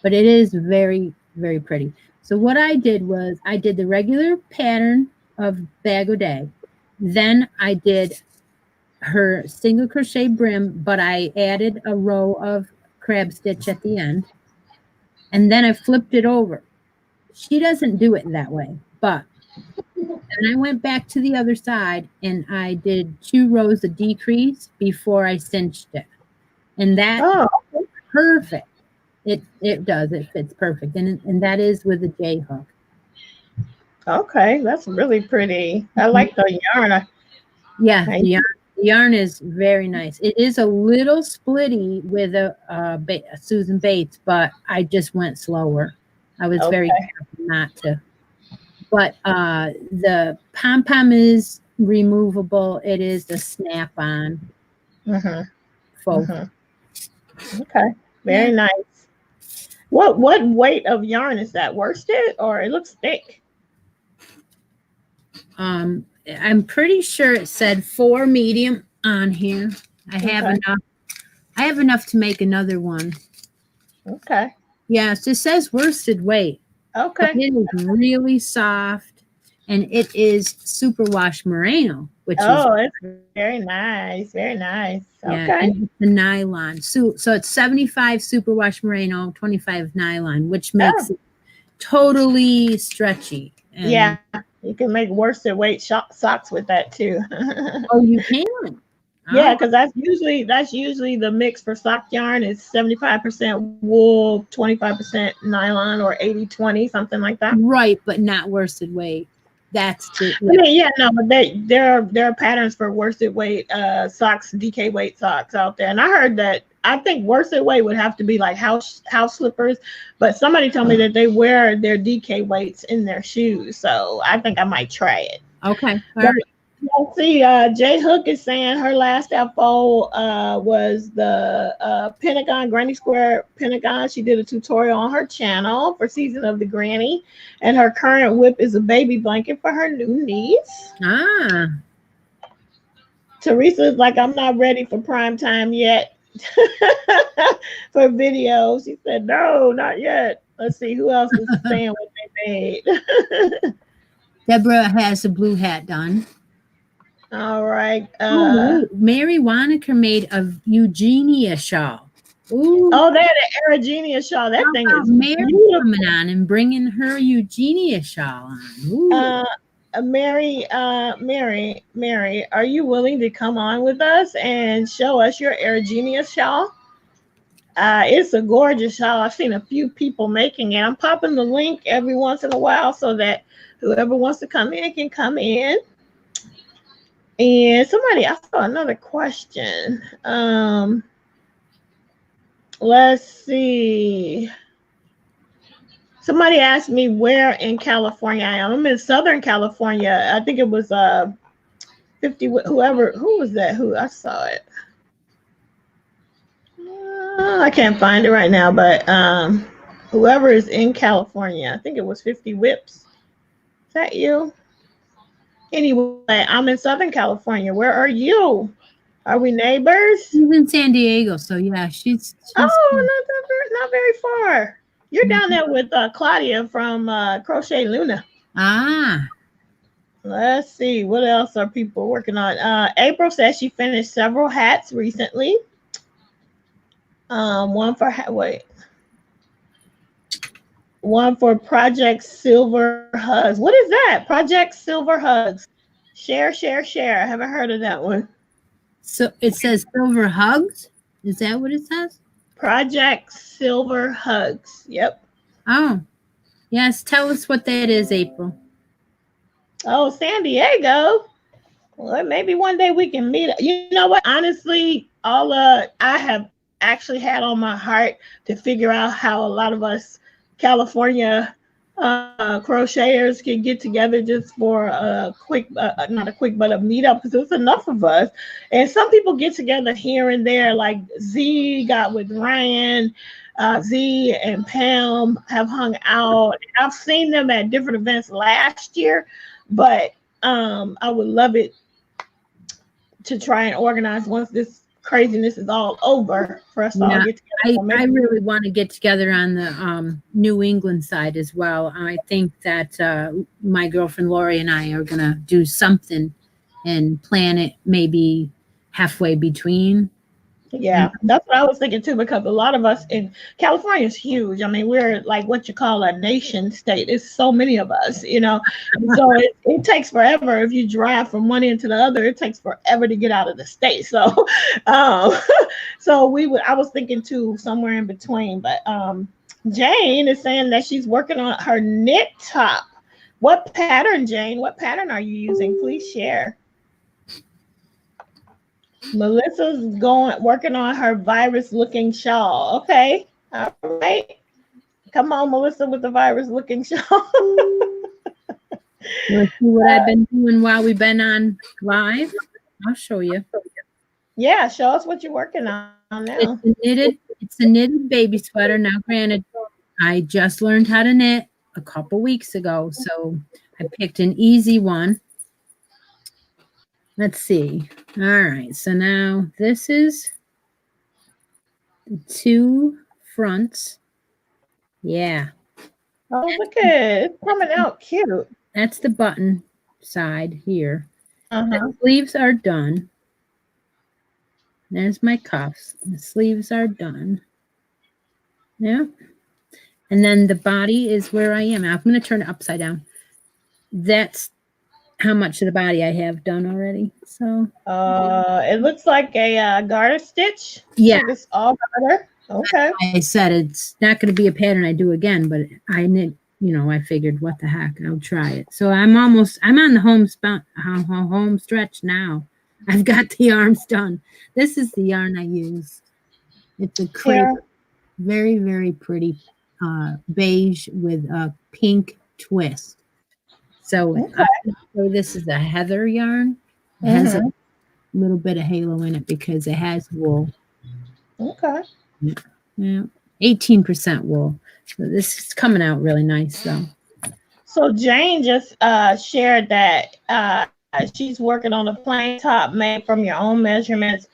B: but it is very, very pretty. So what I did was I did the regular pattern of Bag O' Day. Then I did her single crochet brim, but I added a row of crab stitch at the end. And then I flipped it over. She doesn't do it that way, but and I went back to the other side and I did 2 rows of decrease before I cinched it. And that is perfect. It does. It fits perfect. And that is with a J hook.
A: Okay, that's really pretty. I like the yarn.
B: Yeah, the yarn is very nice. It is a little splitty with a Susan Bates, but I just went slower. I was very careful not to. But the pom-pom is removable. It is the snap-on.
A: Okay, very nice. What weight of yarn is that? Worsted, or it looks thick?
B: I'm pretty sure it said 4 medium on here. I have
A: Okay.
B: enough. I have enough to make another one.
A: Okay.
B: Yes, it says worsted weight, but
A: Okay.
B: it is really soft, and it is superwash merino, which is
A: Oh, it's very nice. Very nice.
B: yeah,
A: Okay.
B: and it's the nylon. So it's 75 superwash merino, 25 nylon, which makes
A: Oh,
B: it totally stretchy. And
A: yeah. You can make worsted weight socks with that too.
B: oh, you can.
A: Yeah,
B: Oh,
A: because that's usually the mix for sock yarn is 75% wool, 25% nylon, or 80/20, something like that.
B: right, but not worsted weight. That's the
A: I mean, yeah, no, but there are patterns for worsted weight socks, DK weight socks out there, and I heard that I think worsted weight would have to be like house slippers, but somebody told me that they wear their DK weights in their shoes, so I think I might try it.
B: okay. All
A: But
B: right.
A: let's see, Jay Hook is saying her last FO was the Pentagon, Granny Square Pentagon. She did a tutorial on her channel for Season of the Granny. And her current whip is a baby blanket for her new niece.
B: Ah,
A: Teresa's like, I'm not ready for prime time yet for videos. She said, no, not yet. Let's see who else is saying what they made.
B: Deborah has a blue hat done.
A: All right.
B: Oh, Mary Wanneker made a Eugenia shawl. Ooh,
A: Oh, they had an Erigenia shawl. That
B: how
A: thing
B: about
A: is
B: Mary
A: beautiful.
B: coming on and bringing her Eugenia shawl on? Ooh.
A: Mary, are you willing to come on with us and show us your Erigenia shawl? It's a gorgeous shawl. I've seen a few people making it. I'm popping the link every once in a while so that whoever wants to come in can come in. And I saw another question. Let's see. Somebody asked me where in California I am. I'm in Southern California. I think it was 50. Who was that? Who I saw it. I can't find it right now, but whoever is in California, I think it was 50 Whips. Is that you? Anyway, I'm in Southern California. Where are you? Are we neighbors?
B: She's in San Diego, so yeah, she's
A: Oh, not very far. You're down there with Claudia from Crochet Luna.
B: ah.
A: Let's see, what else are people working on? April says she finished several hats recently. One for Project Silver Hugs. What is that? Project Silver Hugs. Share. I haven't heard of that one.
B: So it says Silver Hugs. Is that what it says?
A: Project Silver Hugs. Yep.
B: Oh, yes. Tell us what that is, April.
A: Oh, San Diego. Well, maybe one day we can meet. You know what? Honestly, I have actually had on my heart to figure out how a lot of us California crocheters can get together just for a quick, not a quick, but a meetup, because there's enough of us. And some people get together here and there, like Z got with Ryan. Z and Pam have hung out. I've seen them at different events last year, but I would love it to try and organize once this craziness is all over for us to all get together.
B: I really want to get together on the New England side as well. I think that my girlfriend Lori and I are going to do something and plan it maybe halfway between.
A: Yeah, that's what I was thinking too, because a lot of us in California is huge. I mean, we're like what you call a nation state. It's so many of us, so it takes forever. If you drive from one end to the other, it takes forever to get out of the state. So, I was thinking too, somewhere in between. But Jane is saying that she's working on her knit top. What pattern, Jane? What pattern are you using? Please share. Melissa's working on her virus-looking shawl. Okay, all right. Come on, Melissa, with the virus-looking shawl.
B: Let's see what I've been doing while we've been on live. I'll show you.
A: Yeah, show us what you're working on now.
B: It's a knitted baby sweater. Now, granted, I just learned how to knit a couple weeks ago, so I picked an easy one. Let's see. All right, so now this is the two fronts. Yeah,
A: Oh, look at it. It's coming out cute.
B: that's the button side here. The
A: Uh-huh.
B: sleeves are done. There's my cuffs. The sleeves are done. Yeah. And then the body is where I am. I'm going to turn it upside down. That's how much of the body I have done already. So,
A: It looks like a garter stitch.
B: yeah,
A: Like it's all garter. Okay.
B: I said it's not going to be a pattern I do again, but I knit, I figured what the heck, I'll try it. So I'm on the home stretch now. I've got the arms done. This is the yarn I use. It's a crepe,
A: Yeah.
B: very, very pretty beige with a pink twist. So,
A: Okay.
B: so this is a heather yarn. It has a
A: Mm-hmm.
B: little bit of halo in it because it has wool.
A: Okay.
B: Yeah, 18% wool. So this is coming out really nice though.
A: So Jane just shared that she's working on a plain top made from your own measurements.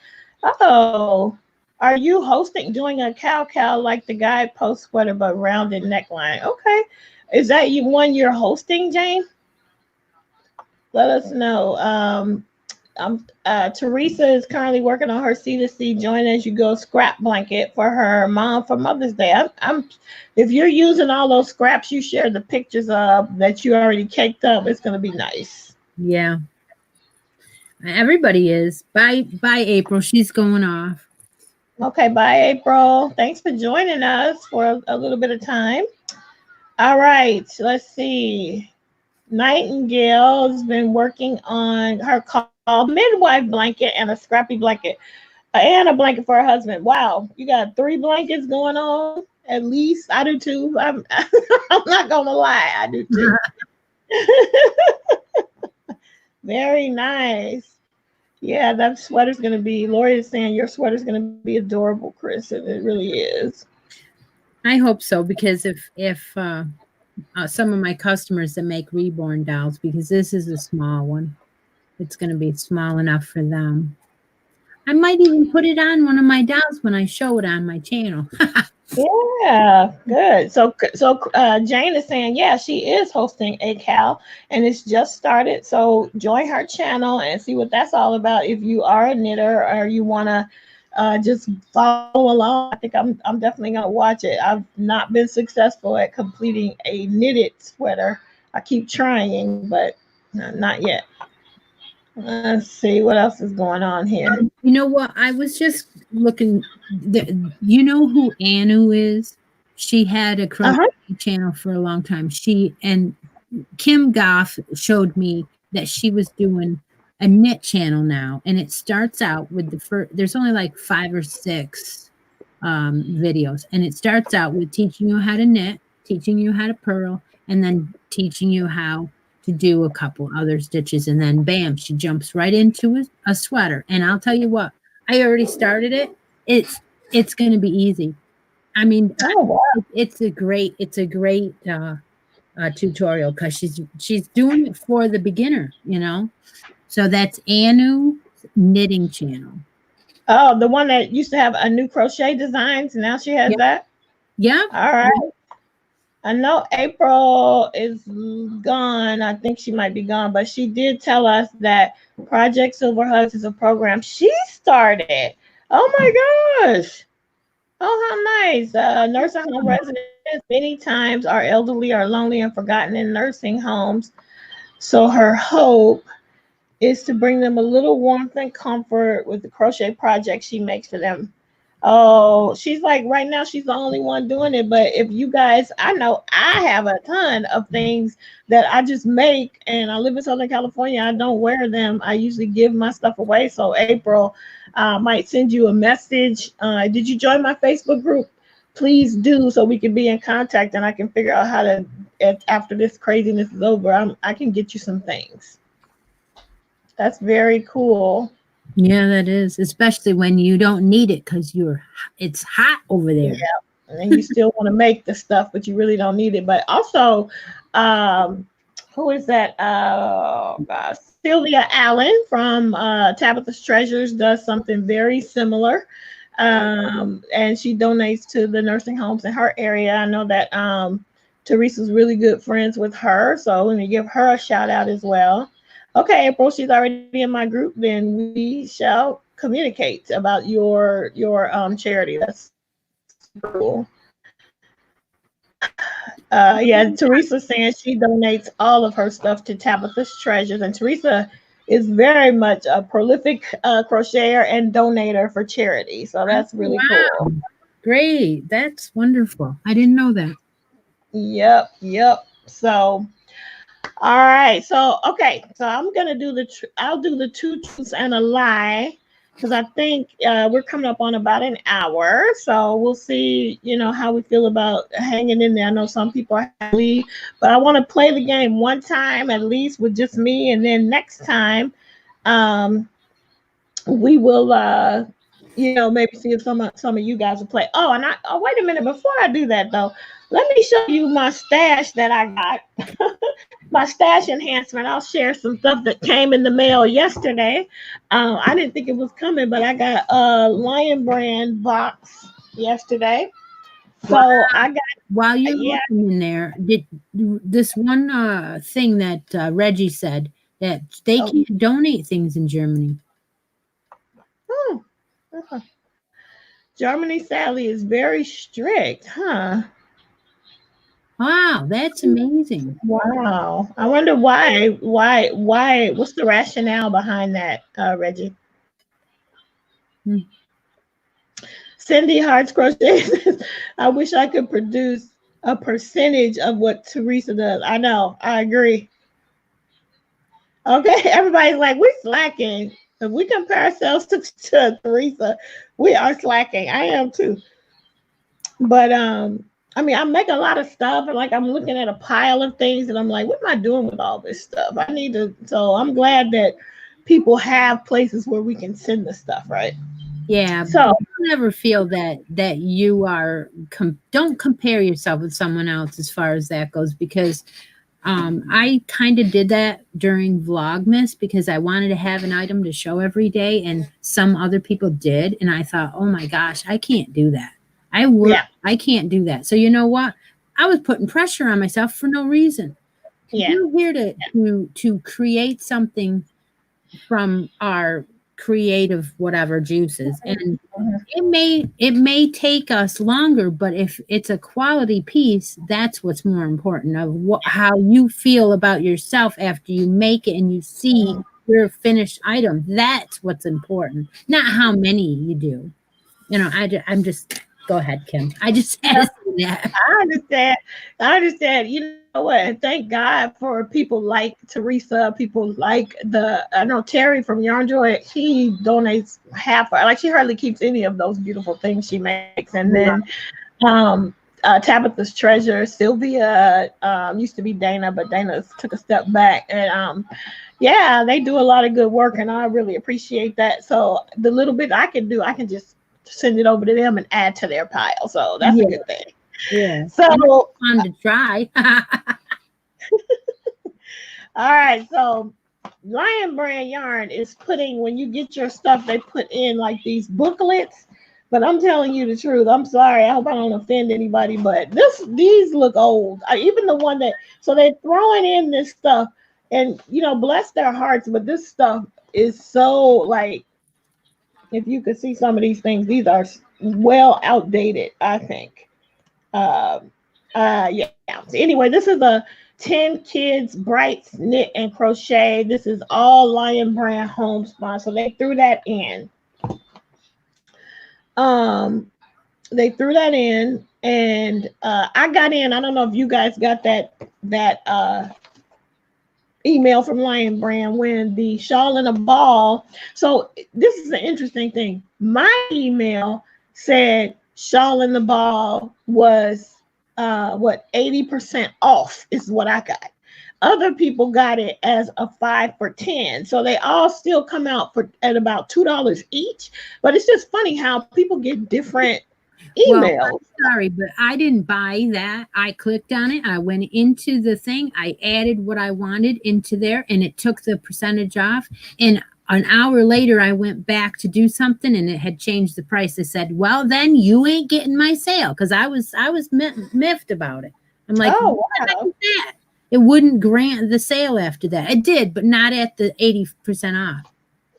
A: Oh, are you doing a cow like the guide post sweater but rounded neckline? Okay. Is that one you're hosting, Jane? Let us know. Teresa is currently working on her C2C Join As You Go scrap blanket for her mom for Mother's Day. If you're using all those scraps you shared the pictures of that you already caked up, it's going to be nice.
B: Yeah, everybody is. By April, she's going off.
A: Okay, bye, April. Thanks for joining us for a little bit of time. All right, let's see. Nightingale has been working on her called midwife blanket and a scrappy blanket and a blanket for her husband. Wow, you got 3 blankets going on at least. I do too. I'm not gonna lie, I do too. Very nice. Yeah, that sweater's gonna be. Lori is saying your sweater's gonna be adorable, Chris, and it really is.
B: I hope so because if some of my customers that make reborn dolls, because this is a small one, it's going to be small enough for them. I might even put it on one of my dolls when I show it on my channel.
A: Yeah, good. So Jane is saying, yeah, she is hosting a Cal, and it's just started. So join her channel and see what that's all about. If you are a knitter or you want to just follow along, I think I'm definitely gonna watch it. I've not been successful at completing a knitted sweater. I keep trying, but not yet. Let's see what else is going on here.
B: You know what? I was just looking. You know who Anu is? She had a crochet
A: Uh-huh.
B: channel for a long time. She and Kim Goff showed me that she was doing a knit channel now, and it starts out with the first. There's only like 5 or 6 videos, and it starts out with teaching you how to knit, teaching you how to purl, and then teaching you how to do a couple other stitches, and then bam, she jumps right into a sweater. And I'll tell you what, I already started it. It's going to be easy. I mean,
A: Oh wow.
B: it's a great tutorial because she's doing it for the beginner, So that's Anu knitting channel.
A: Oh, the one that used to have a new crochet designs. Now she has
B: Yep.
A: that.
B: Yeah.
A: All right. I know April is gone. I think she might be gone, but she did tell us that Project Silver Hugs is a program she started. Oh my gosh. Oh, how nice. Nursing home residents many times are elderly or lonely and forgotten in nursing homes. So her hope is to bring them a little warmth and comfort with the crochet project she makes for them. Oh, she's like right now she's the only one doing it. But if you guys, I know I have a ton of things that I just make, and I live in Southern California. I don't wear them. I usually give my stuff away. So April might send you a message. Did you join my Facebook group? Please do, so we can be in contact, and I can figure out how to. After this craziness is over, I can get you some things. That's very cool.
B: Yeah, that is, especially when you don't need it because it's hot over there.
A: Yeah. and you still want to make the stuff, but you really don't need it. But also, who is that? Gosh, Sylvia Allen from Tabitha's Treasures does something very similar. And she donates to the nursing homes in her area. I know that Teresa's really good friends with her, so let me give her a shout out as well. Okay, April, she's already in my group. Then we shall communicate about your charity. That's super cool. Yeah, Teresa saying she donates all of her stuff to Tabitha's Treasures, and Teresa is very much a prolific crocheter and donator for charity. So that's really
B: Wow.
A: cool.
B: Great. That's wonderful. I didn't know that.
A: Yep, yep. So, all right. So, okay. So I'm gonna do I'll do the two truths and a lie because I think we're coming up on about an hour. So we'll see, how we feel about hanging in there. I know some people are happy, but I want to play the game one time at least with just me, and then next time, um, we will, maybe see if some of you guys will play. Oh, and wait a minute. Before I do that though, let me show you my stash that I got. My stash enhancement. I'll share some stuff that came in the mail yesterday. I didn't think it was coming, but I got a Lion Brand box yesterday. So
B: Wow.
A: I got,
B: While you're
A: yeah.
B: looking in there, did this one thing that Reggie said that they
A: Oh,
B: can't donate things in Germany?
A: hmm, uh-huh. Germany sadly is very strict, huh?
B: Wow, that's amazing.
A: Wow. I wonder why, what's the rationale behind that, Reggie?
B: Hmm.
A: Cindy Hart's Crochet says, I wish I could produce a percentage of what Teresa does. I know, I agree. Okay, everybody's like, we're slacking. If we compare ourselves to Teresa, we are slacking. I am too. But I mean, I make a lot of stuff, and like I'm looking at a pile of things, and I'm like, what am I doing with all this stuff? I need to. So I'm glad that people have places where we can send the stuff, right?
B: Yeah, but
A: So
B: don't ever feel that you are don't compare yourself with someone else as far as that goes, because I kind of did that during Vlogmas because I wanted to have an item to show every day, and some other people did, and I thought, oh my gosh, I can't do that.
A: yeah,
B: I can't do that. So you know what? I was putting pressure on myself for no reason.
A: yeah,
B: We're here to create something from our creative whatever juices, and
A: mhm,
B: it may take us longer, but if it's a quality piece, that's what's more important of how you feel about yourself after you make it and you see
A: mhm.
B: your finished item. That's what's important, not how many you do. I'm just go ahead, Kim. I just had to say that.
A: I understand. I understand. You know what? Thank God for people like Teresa, people like I know Terry from Yarn Joy, he donates half, like she hardly keeps any of those beautiful things she makes. And then um Tabitha's Treasure, Sylvia, used to be Dana, but Dana took a step back. And yeah, they do a lot of good work, and I really appreciate that. So the little bit I can do, I can just send it over to them and add to their pile. So that's a
B: Yeah,
A: good thing.
B: yeah.
A: So, all
B: Fun to try.
A: right. So, Lion Brand Yarn is putting, when you get your stuff, they put in like these booklets. But I'm telling you the truth. I'm sorry. I hope I don't offend anybody, but these look old. Even the one that, so they're throwing in this stuff, and bless their hearts, but this stuff is so like, if you could see some of these things, these are well outdated, I think. Um, yeah. So anyway, this is a 10 kids brights knit and crochet. This is all Lion Brand homespun. So they threw that in. Um, they threw that in, and I got in. I don't know if you guys got that email from Lion Brand when the shawl and a ball. So this is an interesting thing. My email said shawl and the ball was 80% off is what I got. Other people got it as a 5 for 10. So they all still come out at about $2 each. But it's just funny how people get different
B: Well, I'm
A: emails.
B: sorry, but I didn't buy that. I clicked on it. I went into the thing. I added what I wanted into there, and it took the percentage off. And an hour later, I went back to do something, and it had changed the price. I said, "Well, then you ain't getting my sale," because I was miffed about it. I'm like,
A: Oh,
B: "What the heck
A: wow.
B: is that?" It wouldn't grant the sale after that. It did, but not at the 80% off.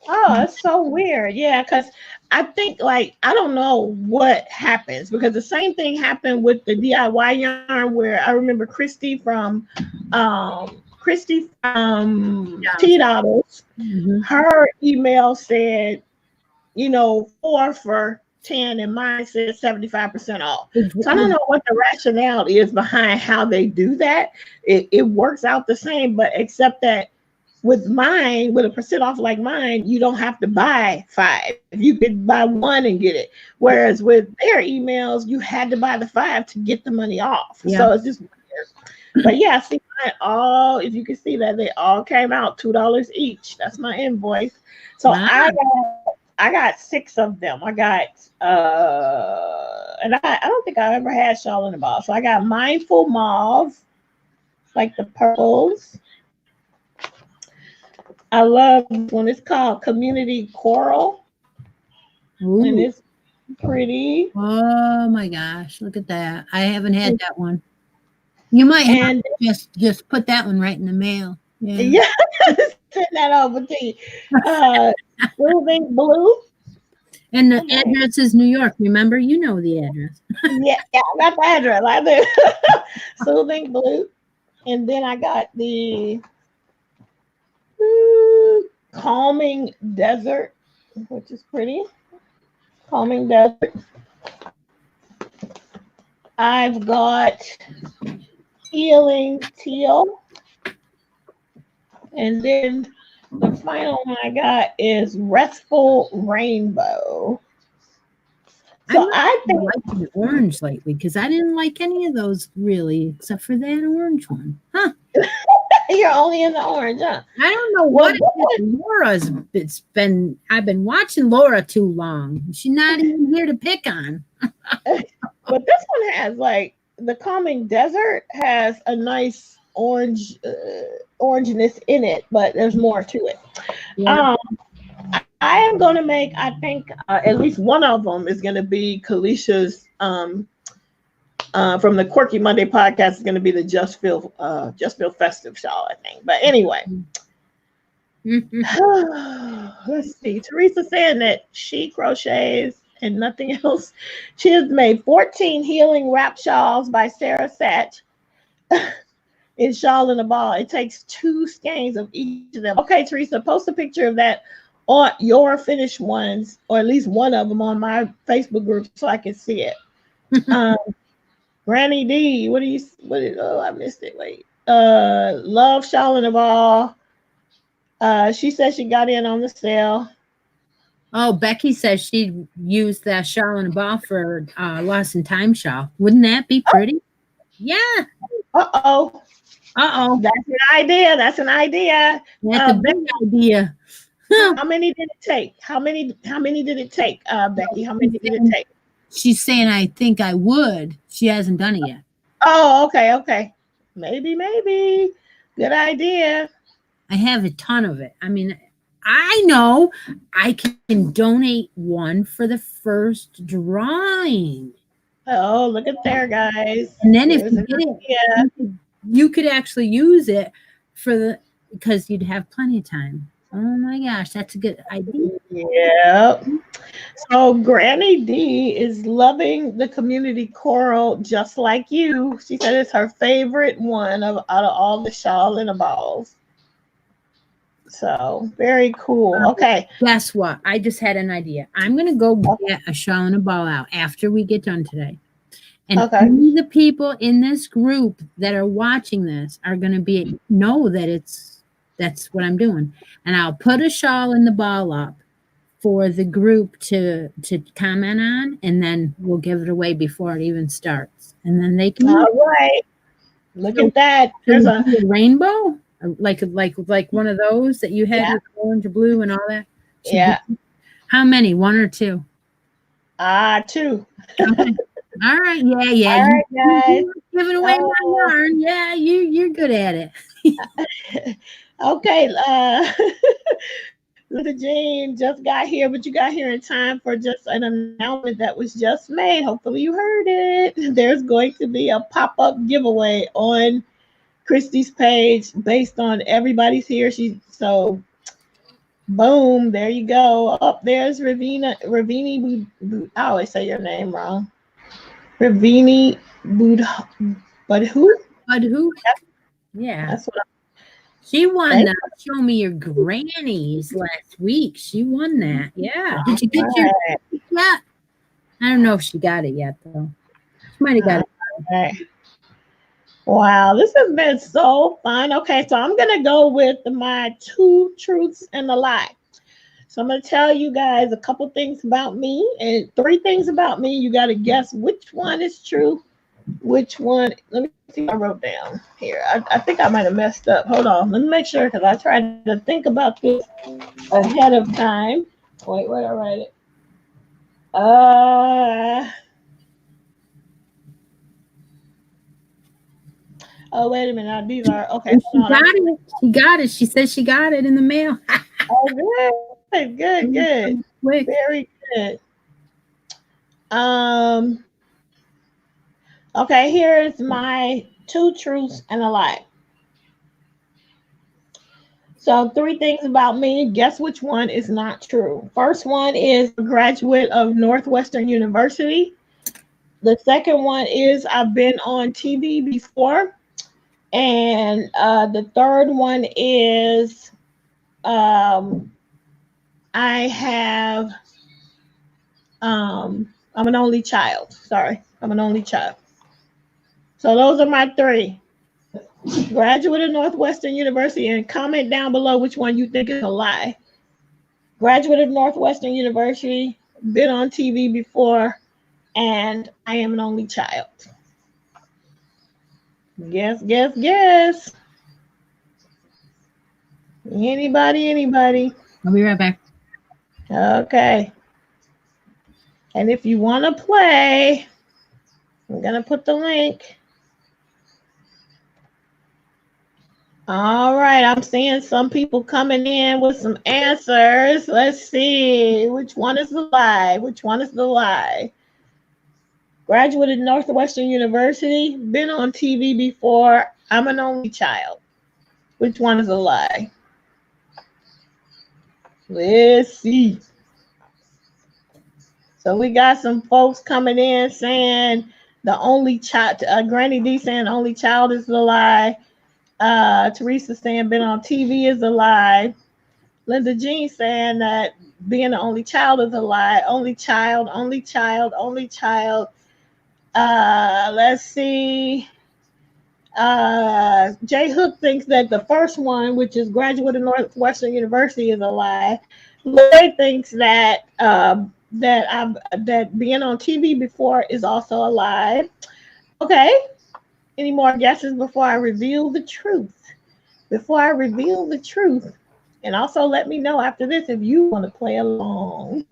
A: Oh, it's so weird. Yeah, because I think like I don't know what happens because the same thing happened with the DIY yarn where I remember Christy from
B: Yeah.
A: Tea Doddles,
B: Mhm.
A: her email said, 4 for 10 and mine said 75% off. So I don't know what the rationale is behind how they do that. It works out the same, but except that with mine, with a percent off like mine, you don't have to buy 5. You could buy 1 and get it. Whereas with their emails, you had to buy the 5 to get the money off.
B: Yeah.
A: So it's just weird. But yeah, see, if you can see that they all came out $2 each. That's my invoice. So
B: Wow.
A: I got 6 of them. I got and I don't think I ever had Shawl in the Ball. So I got Mindful Mauve, like the purples. I love this one. It's called Community Coral.
B: Ooh.
A: And it's pretty.
B: Oh my gosh, look at that. I haven't had that one. You might have
A: And
B: to just put that one right in the mail. Yeah.
A: yeah, send that over to you. Soothing Blue.
B: And the address is New York. Remember, you know the address.
A: Yeah, I got the address. I do. Soothing Blue. And then I got the Calming Desert, which is pretty. Calming Desert. I've got Healing Teal. And then the final one I got is Restful Rainbow. So I think
B: like the orange lately because I didn't like any of those really, except for that orange one. Huh?
A: You're only in the orange, huh?
B: I don't know what it is. Laura's. I've been watching Laura too long. She's not even here to pick on.
A: But this one has like the Calming Desert has a nice orangeness in it, but there's more to it.
B: Yeah.
A: I am going to make, I think, at least one of them is going to be Kalisha's from the Quirky Monday podcast. Is going to be the Just Feel Festive shawl, I think. But anyway, let's see. Teresa saying that she crochets and nothing else. She has made 14 healing wrap shawls by Sarah Satch in Shawl in a Ball. It takes 2 skeins of each of them. Okay, Teresa, post a picture of that on your finished ones, or at least one of them on my Facebook group so I can see it. Granny D, I missed it. Wait. Love Shawl in a Ball. She said she got in on the sale.
B: Oh, Becky says she'd use that Shawl in a Ball for Lost in Time shawl. Wouldn't that be pretty? Yeah.
A: Uh-oh. That's an idea.
B: That's a big idea.
A: How many did it take? How many did it take, Becky? How many did it take?
B: She's saying, I think I would. She hasn't done it yet.
A: Oh, okay. Maybe. Good idea.
B: I have a ton of it. I mean, I know I can donate one for the first drawing.
A: Oh, look at there, guys.
B: And then if you get it, you could actually use it because you'd have plenty of time. Oh my gosh, that's a good idea.
A: Yeah. So Granny D is loving the community coral just like you. She said it's her favorite one out of all the Shawl in a Balls. So very cool. Okay.
B: Guess what? I just had an idea. I'm gonna go get a Shawl in a Ball out after we get done today. And only the people in this group that are watching this are gonna know that that's what I'm doing. And I'll put a Shawl in the Ball up for the group to comment on, and then we'll give it away before it even starts. And then they can.
A: All right. Look at that. There's a
B: rainbow, like one of those that you had with orange, blue, and all that.
A: Yeah.
B: How many? 1 or 2?
A: Two.
B: Okay. All right. Yeah, yeah.
A: All right, guys.
B: You giving away my yarn. Yeah, you're good at it.
A: Okay. Linda Jean just got here, but you got here in time for just an announcement that was just made. Hopefully, you heard it. There's going to be a pop up giveaway on Christy's page based on everybody's here. Boom, there you go. Up there's Ravini. I always say your name wrong. Ravini Bud, but who?
B: But who? Yeah.
A: That's what
B: She won
A: I
B: the Show Me Your Grannies last week. She won that. Yeah. Did you get
A: think.
B: your yeah? I don't know if she got it yet though. She might have got it.
A: Okay. Wow, this has been so fun. Okay, so I'm gonna go with my two truths and a lie. So I'm gonna tell you guys a couple things about me and three things about me. You gotta guess which one is true, which one. Let me see what I wrote down here. I think I might have messed up. Hold on, let me make sure because I tried to think about this ahead of time. Wait, where did I write it? Oh, wait a minute. These are okay.
B: She got it. She got it. She said she got it in the mail.
A: Oh, good.
B: Quick.
A: Very good. Okay, here's my two truths and a lie. So, three things about me. Guess which one is not true. First one is a graduate of Northwestern University. The second one is I've been on TV before. And the third one is I have I'm an only child. Sorry, I'm an only child. So those are my three. Graduate of Northwestern University, and comment down below which one you think is a lie. Graduate of Northwestern University, been on TV before, and I am an only child. Guess. Anybody?
B: I'll be right back.
A: Okay. And if you want to play, I'm going to put the link. All right. I'm seeing some people coming in with some answers. Let's see. Which one is the lie? Graduated Northwestern University. Been on TV before. I'm an only child. Which one is a lie? Let's see. So we got some folks coming in saying the only child, Granny D saying only child is a lie. Teresa saying been on TV is a lie. Linda Jean saying that being the only child is a lie. Only child. Let's see. Jay Hook thinks that the first one, which is graduate of Northwestern University, is a lie. Lloyd thinks that that being on TV before is also a lie. Okay. Any more guesses before I reveal the truth? And also let me know after this if you want to play along.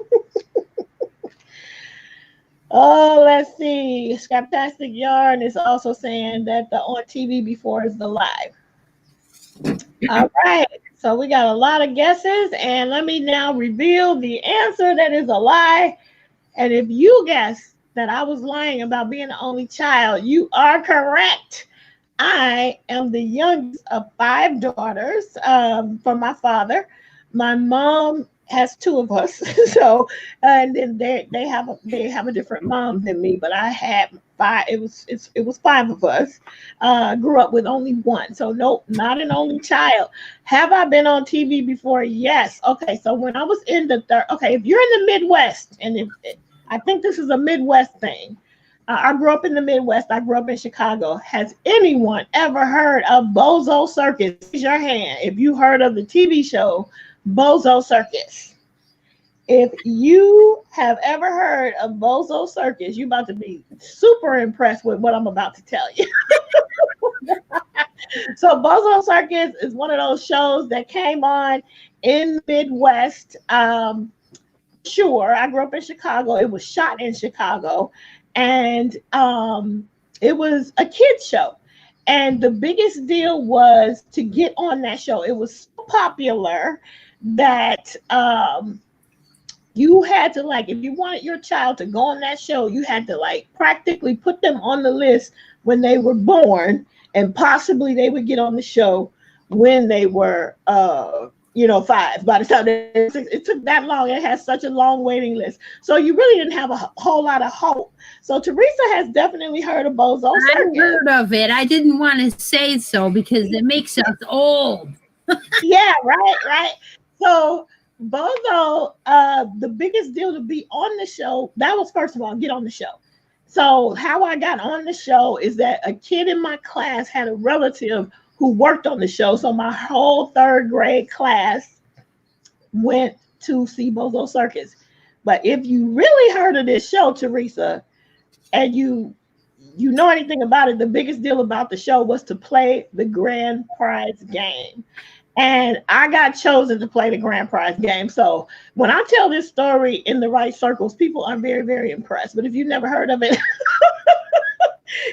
A: Oh, let's see. Scraptastic Yarn is also saying that the on TV before is the lie. All right. So we got a lot of guesses, and let me now reveal the answer that is a lie. And if you guess that I was lying about being the only child, you are correct. I am the youngest of 5 daughters from my father. My mom has 2 of us, so and then they have a different mom than me, but I had 5. It was 5 of us. Grew up with only 1, so nope, not an only child. Have I been on TV before? Yes. Okay, so when I was in the third, okay, if you're in the Midwest, and I think this is a Midwest thing. I grew up in the Midwest. I grew up in Chicago. Has anyone ever heard of Bozo Circus? Raise your hand if you heard of the TV show Bozo Circus. If you have ever heard of Bozo Circus, you're about to be super impressed with what I'm about to tell you. So Bozo Circus is one of those shows that came on in the Midwest. sure. I grew up in Chicago. It was shot in Chicago, and it was a kids show. And the biggest deal was to get on that show. It was so popular that you had to, like, if you wanted your child to go on that show, you had to like practically put them on the list when they were born, and possibly they would get on the show when they were 5. By the time it took that long, it has such a long waiting list, so you really didn't have a whole lot of hope. So Teresa has definitely heard of Bozo
B: I
A: Circus.
B: heard of it. I didn't want to say so because it makes us old.
A: Yeah, right. So Bozo, the biggest deal to be on the show, that was, first of all, get on the show. So how I got on the show is that a kid in my class had a relative who worked on the show. So my whole third grade class went to see Bozo Circus. But if you really heard of this show, Teresa, and you know anything about it, the biggest deal about the show was to play the grand prize game. And I got chosen to play the grand prize game. So when I tell this story in the right circles, people are very, very impressed. But if you've never heard of it,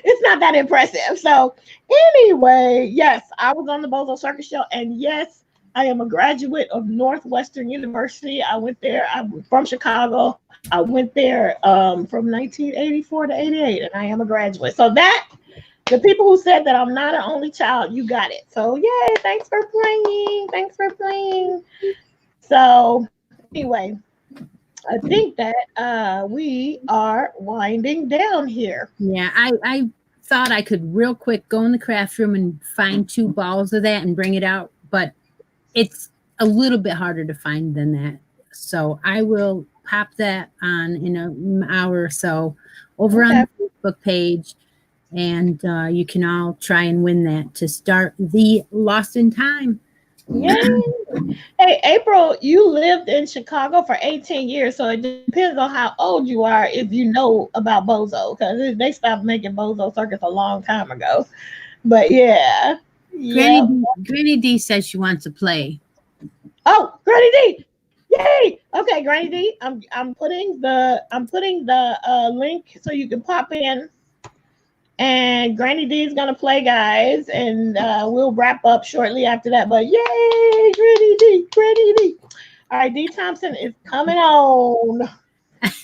A: it's not that impressive. So anyway, yes, I was on the Bozo Circus show. And yes, I am a graduate of Northwestern University. I went there. I'm from Chicago. I went there from 1984 to 88, and I am a graduate. So that, the people who said that I'm not an only child, you got it. So yay, thanks for playing. Thanks for playing. So anyway, I think that we are winding down here.
B: Yeah, I thought I could real quick go in the craft room and find 2 balls of that and bring it out, but it's a little bit harder to find than that. So I will pop that on in an hour or so over on the Facebook page, and you can all try and win that to start the Lost in Time.
A: Yay. Hey, April, you lived in Chicago for 18 years, so it depends on how old you are if you know about Bozo, because they stopped making Bozo Circus a long time ago. But yeah.
B: Granny D says she wants to play.
A: Oh, Granny D. Yay. Okay, Granny D. I'm putting the link so you can pop in. And Granny D is gonna play, guys, and we'll wrap up shortly after that. But yay, Granny D. All right, D Thompson is coming on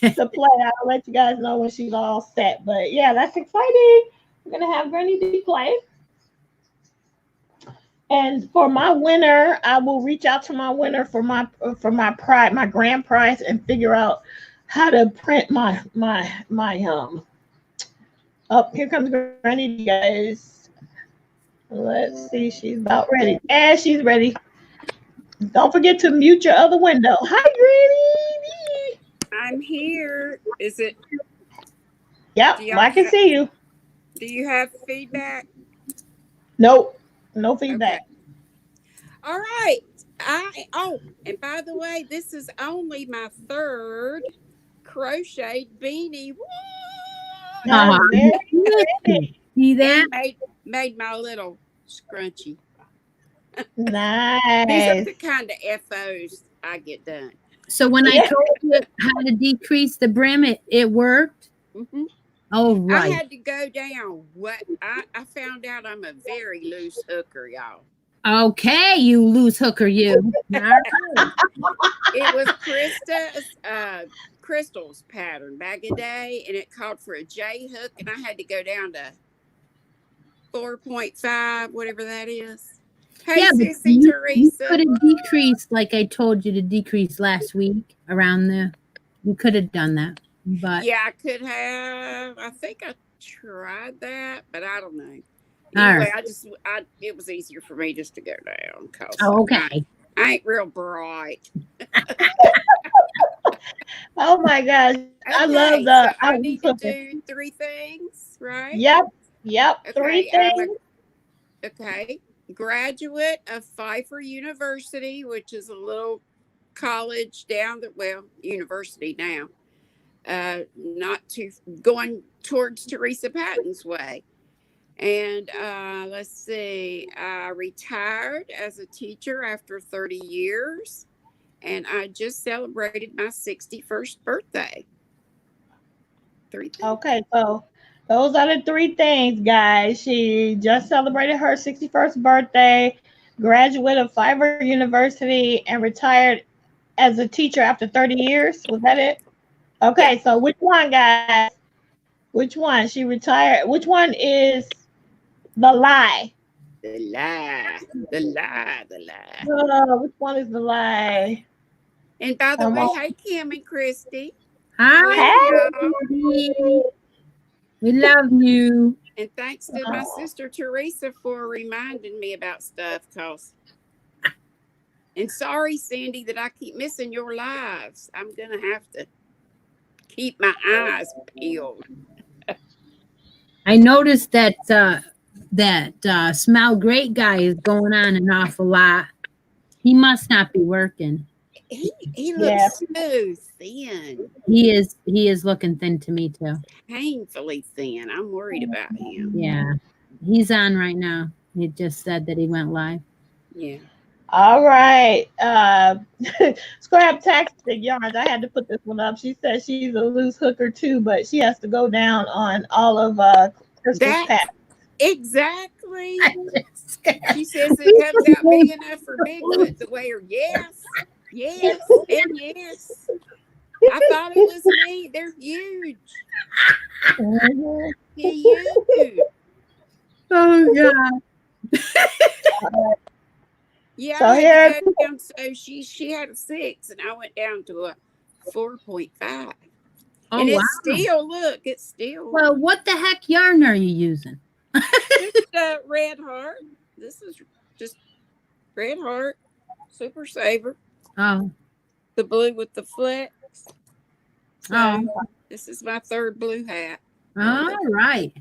A: to play. I'll let you guys know when she's all set. But yeah, that's exciting. We're gonna have Granny D play. And for my winner, I will reach out to my winner for my grand prize, and figure out how to print my Oh, here comes Granny, guys. Let's see, she's about ready. And she's ready. Don't forget to mute your other window. Hi,
D: Granny. I'm here. Is it?
A: Yep, I can see you.
D: Do you have feedback?
A: Nope, no feedback.
D: Okay. All right. And by the way, this is only my 3rd crocheted beanie.
B: See that?
D: Made my little scrunchie.
A: Nice.
D: These are the kind of FOs I get done.
B: So when I told you how to decrease the brim, it worked?
D: Mm-hmm.
B: Oh, right.
D: I had to go down. I found out I'm a very loose hooker, y'all.
B: Okay, you loose hooker, you.
D: It was Crystal's pattern back in the day, and it called for a J hook, and I had to go down to 4.5, whatever that is. Hey,
B: yeah,
D: Sissy, Teresa.
B: You could have decreased like I told you to decrease last week you could have done that. But
D: yeah, I could have. I think I tried that, but I don't know.
B: Anyway,
D: right. It was easier for me just to go down.
B: Okay.
D: I ain't real bright.
A: Oh my gosh. Okay, I love
D: that. So I need to do 3 things, right?
A: Yep.
D: Okay,
A: 3 things.
D: Okay. Graduate of Pfeiffer University, which is a little college university now. Not too going towards Teresa Patton's way. And let's see, I retired as a teacher after 30 years. and I just celebrated my 61st birthday. 3 things.
A: Okay, so those are the three things, guys. She just celebrated her 61st birthday, graduate of Fiverr University, and retired as a teacher after 30 years. Was that it?
D: Yeah,
A: Okay, so which one, guys? Which one? She retired. Which one is the lie?
D: the lie, the lie, the lie.
A: Which one is the lie?
D: And by the
A: Come
D: way,
A: on.
D: hey Kim and Christy,
B: Hi,
D: love y'all.
B: Cindy. We love you.
D: And thanks to my sister Teresa for reminding me about stuff. And sorry, Sandy, that I keep missing your lives. I'm gonna have to keep my eyes peeled.
B: I noticed that Smell Great guy is going on an awful lot. He must not be working.
D: He
A: Yeah.
D: looks so thin,
B: He is looking thin to me too.
D: painfully thin. I'm worried about him.
B: Yeah. He's on right now. He just said that he went live.
D: Yeah.
A: All right. Scrap Tactic Yarns. I had to put this one up. She says she's a loose hooker too, but she has to go down on all of Crystal's
D: That
A: pets.
D: exactly. She says it comes out big enough for Bigfoot to wear. Yes, yes, and yes. I thought it was me. They're huge.
A: Mhm.
D: They're huge.
B: Oh God.
D: Yeah,
A: So
D: I
A: here,
D: had to go down. So she had a 6, and I went down to a 4.5.
B: Oh
D: And
B: wow.
D: it's still it's still
B: Well, what the heck yarn are you using?
D: just Red Heart. This is just Red Heart, Super Saver,
B: Oh.
D: the blue with the flex. So
B: Oh.
D: this is my 3rd blue hat.
B: All right.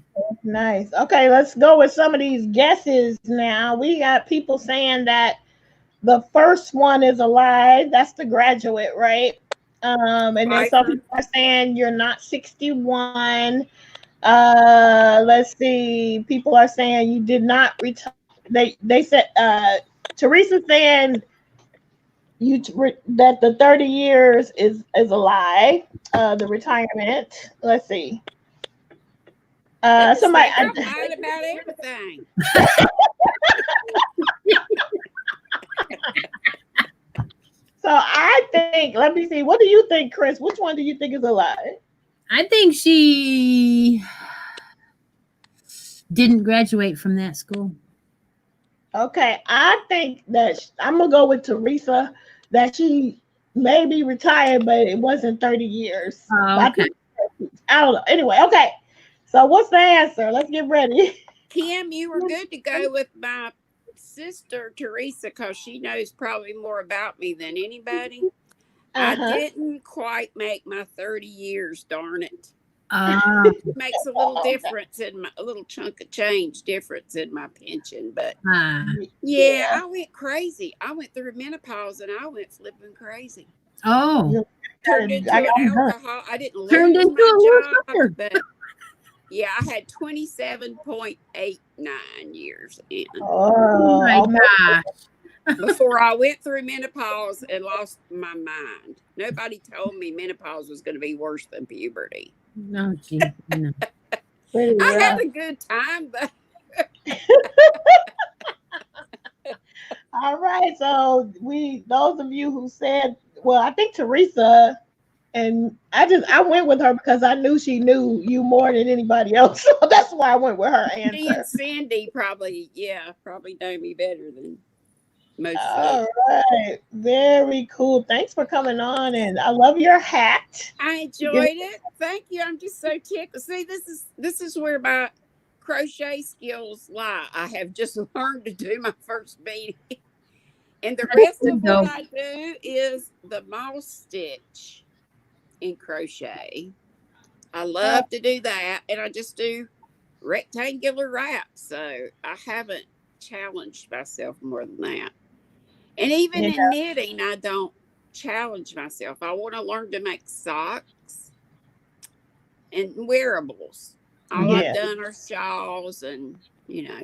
A: nice. Okay, let's go with some of these guesses now. We got people saying that the first one is a lie. That's the graduate, right? And then some
D: Pfeiffer.
A: people are saying you're not 61. Let's see. People are saying you did not retire. They said Teresa saying that the 30 years is a lie. The retirement. Let's see.
D: Goodness
A: Somebody.
D: sake, I'm lying about everything.
A: So I think. Let me see. What do you think, Chris? Which one do you think is a lie?
B: I think she didn't graduate from that school.
A: Okay, I think that I'm gonna go with Teresa. That she maybe retired, but it wasn't 30 years.
B: Oh,
A: But
B: okay.
A: I don't know. Anyway, okay. So what's the answer? Let's get ready.
D: Kim, you were good to go with my sister Teresa because she knows probably more about me than anybody. I
A: Uh-huh.
D: didn't quite make my 30 years, darn it.
B: Uh,
D: Makes a little difference in a little chunk of change difference in my pension. But yeah, I went crazy. I went through menopause and I went flipping crazy.
B: oh.
D: Turned into an alcohol. I didn't
B: Turned
D: lose
B: into
D: my
B: a loose
D: job,
B: hooker.
D: but yeah, I had 27.89 years in
B: Oh my gosh.
D: before I went through menopause and lost my mind. Nobody told me menopause was going to be worse than puberty.
B: No, gee. No.
A: Pretty
D: I had
A: rough.
D: a good time, but
A: All right. So those of you who said, well, I think Teresa, and I went with her because I knew she knew you more than anybody else. So that's why I went with her
D: she
A: answer.
D: and Sandy probably know me better than most
A: All
D: folks.
A: right. Very cool. Thanks for coming on, and I love your hat.
D: I enjoyed it. Thank you. I'm just so tickled. See, this is where my crochet skills lie. I have just learned to do my first beading. And the rest of what I do is the moss stitch in crochet. I love to do that. And I just do rectangular wraps. So I haven't challenged myself more than that. And even in knitting, I don't challenge myself. I want to learn to make socks and wearables. All I've done are shawls and,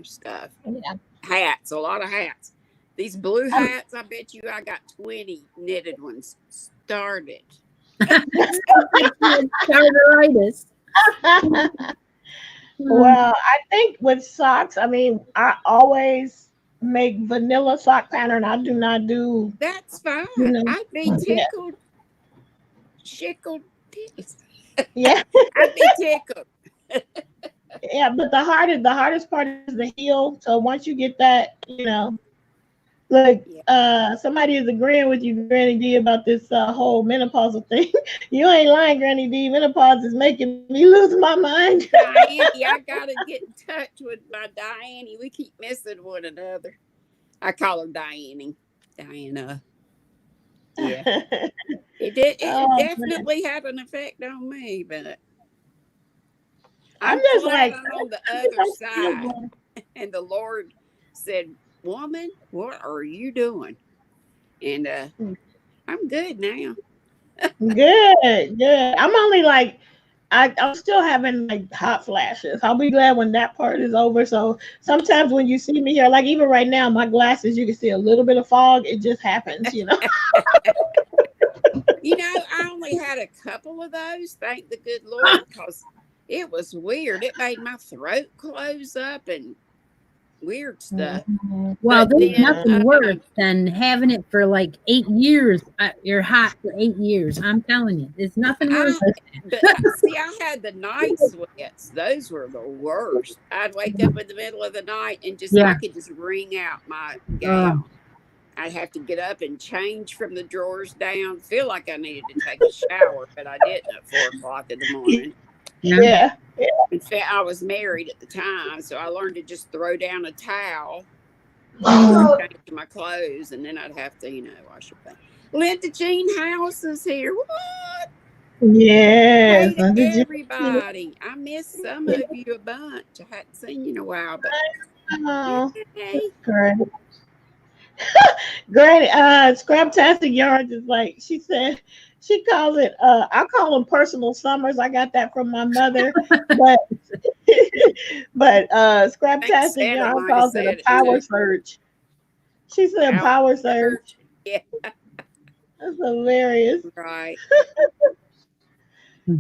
D: stuff.
A: Yeah.
D: Hats, a lot of hats. These blue hats, I bet you I got 20 knitted ones started.
B: Arthritis.
A: Well, I think with socks, I mean, I always make vanilla sock pattern. I do not do,
D: That's fine.
A: you know,
D: I'd be
A: yeah,
D: tickled, shickled.
A: yeah,
D: I'd be tickled.
A: yeah. But the hardest part is the heel. So once you get that, look,
D: Yeah.
A: somebody is agreeing with you, Granny D, about this whole menopausal thing. You ain't lying, Granny D. Menopause is making me lose my mind.
D: Diane, I gotta get in touch with my Diane. We keep missing one another. I call her Diane. Diana. Yeah. It did. It
A: Oh man,
D: definitely had an effect on me, but
A: I'm
D: I'm
A: just
D: glad
A: like,
D: I'm on the
A: I think
D: other
A: I'm still
D: side.
A: going.
D: And the Lord said, "Woman, what are you doing?" And I'm good now.
A: Good, good. I'm only like, I'm still having like hot flashes. I'll be glad when that part is over. So sometimes when you see me here, like even right now, my glasses, you can see a little bit of fog. It just happens.
D: I only had a couple of those, thank the good Lord, because it was weird. It made my throat close up and weird stuff.
A: Mhm.
B: Well,
D: But
B: there's
D: then,
B: nothing worse than having it for like 8 years. You're hot for 8 years. I'm telling you, there's nothing worse.
D: see, I had the night sweats. Those were the worst. I'd wake up in the middle of the night and I
B: Yeah.
D: could just wring out my
B: Oh,
D: gown. I'd have to get up and change from the drawers down. Feel like I needed to take a shower, but I didn't at 4 o'clock in the morning.
B: yeah.
A: Yeah.
D: In fact, I was married at the time, so I learned to just throw down a towel while I changed my clothes, and then I'd have to, wash your face. Linda Jean House is here. What?
A: Yes.
D: Hey to everybody. I missed some of you a bunch. I hadn't seen you in a while, but
A: Oh,
D: yay.
A: great. Granny, Scraptastic Yards is like, she said, she calls it, I call them personal summers. I got that from my mother. But, but
D: I think
A: Scraptastic
D: Santa
A: Yarn
D: might have
A: calls it a
D: said it
A: power
D: too.
A: surge. She said
D: Power
A: power surge.
D: surge. Yeah,
A: That's hilarious.
D: right.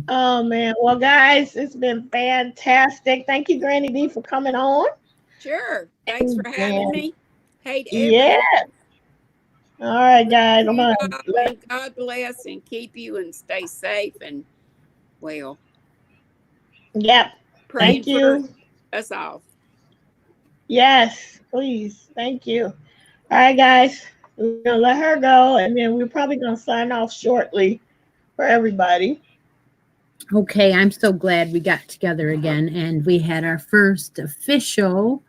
A: Oh, man. Well, guys, it's been fantastic. Thank you, Granny D, for coming on.
D: Sure. Thanks for having
A: And
D: me. Hey to
A: yeah.
D: everyone.
A: All right, guys. I'm
D: You
A: going
D: guys,
A: to
D: and God bless and keep you and stay safe and well.
A: Yep.
D: Praying
A: Thank
D: for
A: you.
D: us all.
A: Yes, please. Thank you. All right, guys. We're going to let her go, and then we're probably going to sign off shortly for everybody.
B: Okay, I'm so glad we got together again and we had our first official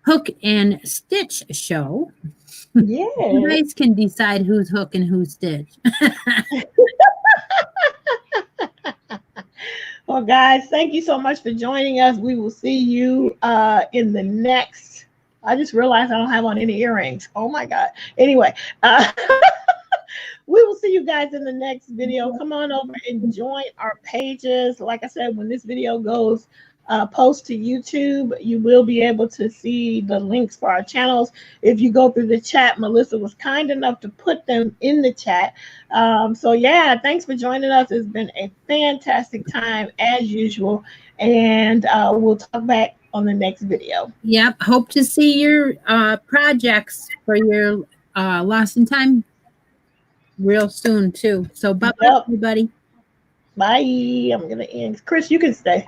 B: hook and stitch show. You
A: Yeah.
B: guys can decide who's hook and who's stitch.
A: Well, guys, thank you so much for joining us. We will see you in the next. I just realized I don't have on any earrings. Oh my God. Anyway, we will see you guys in the next video. Come on over and join our pages. Like I said, when this video goes post to YouTube, you will be able to see the links for our channels. If you go through the chat, Melissa was kind enough to put them in the chat. So yeah, thanks for joining us. It's been a fantastic time as usual. And we'll talk back on the next video.
B: Yep. Hope to see your projects for your Lost in Time real soon too. So bye bye,
A: Yep.
B: everybody.
A: Bye. I'm gonna end. Chris, you can stay.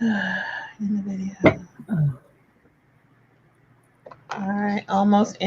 A: In the video. All right, almost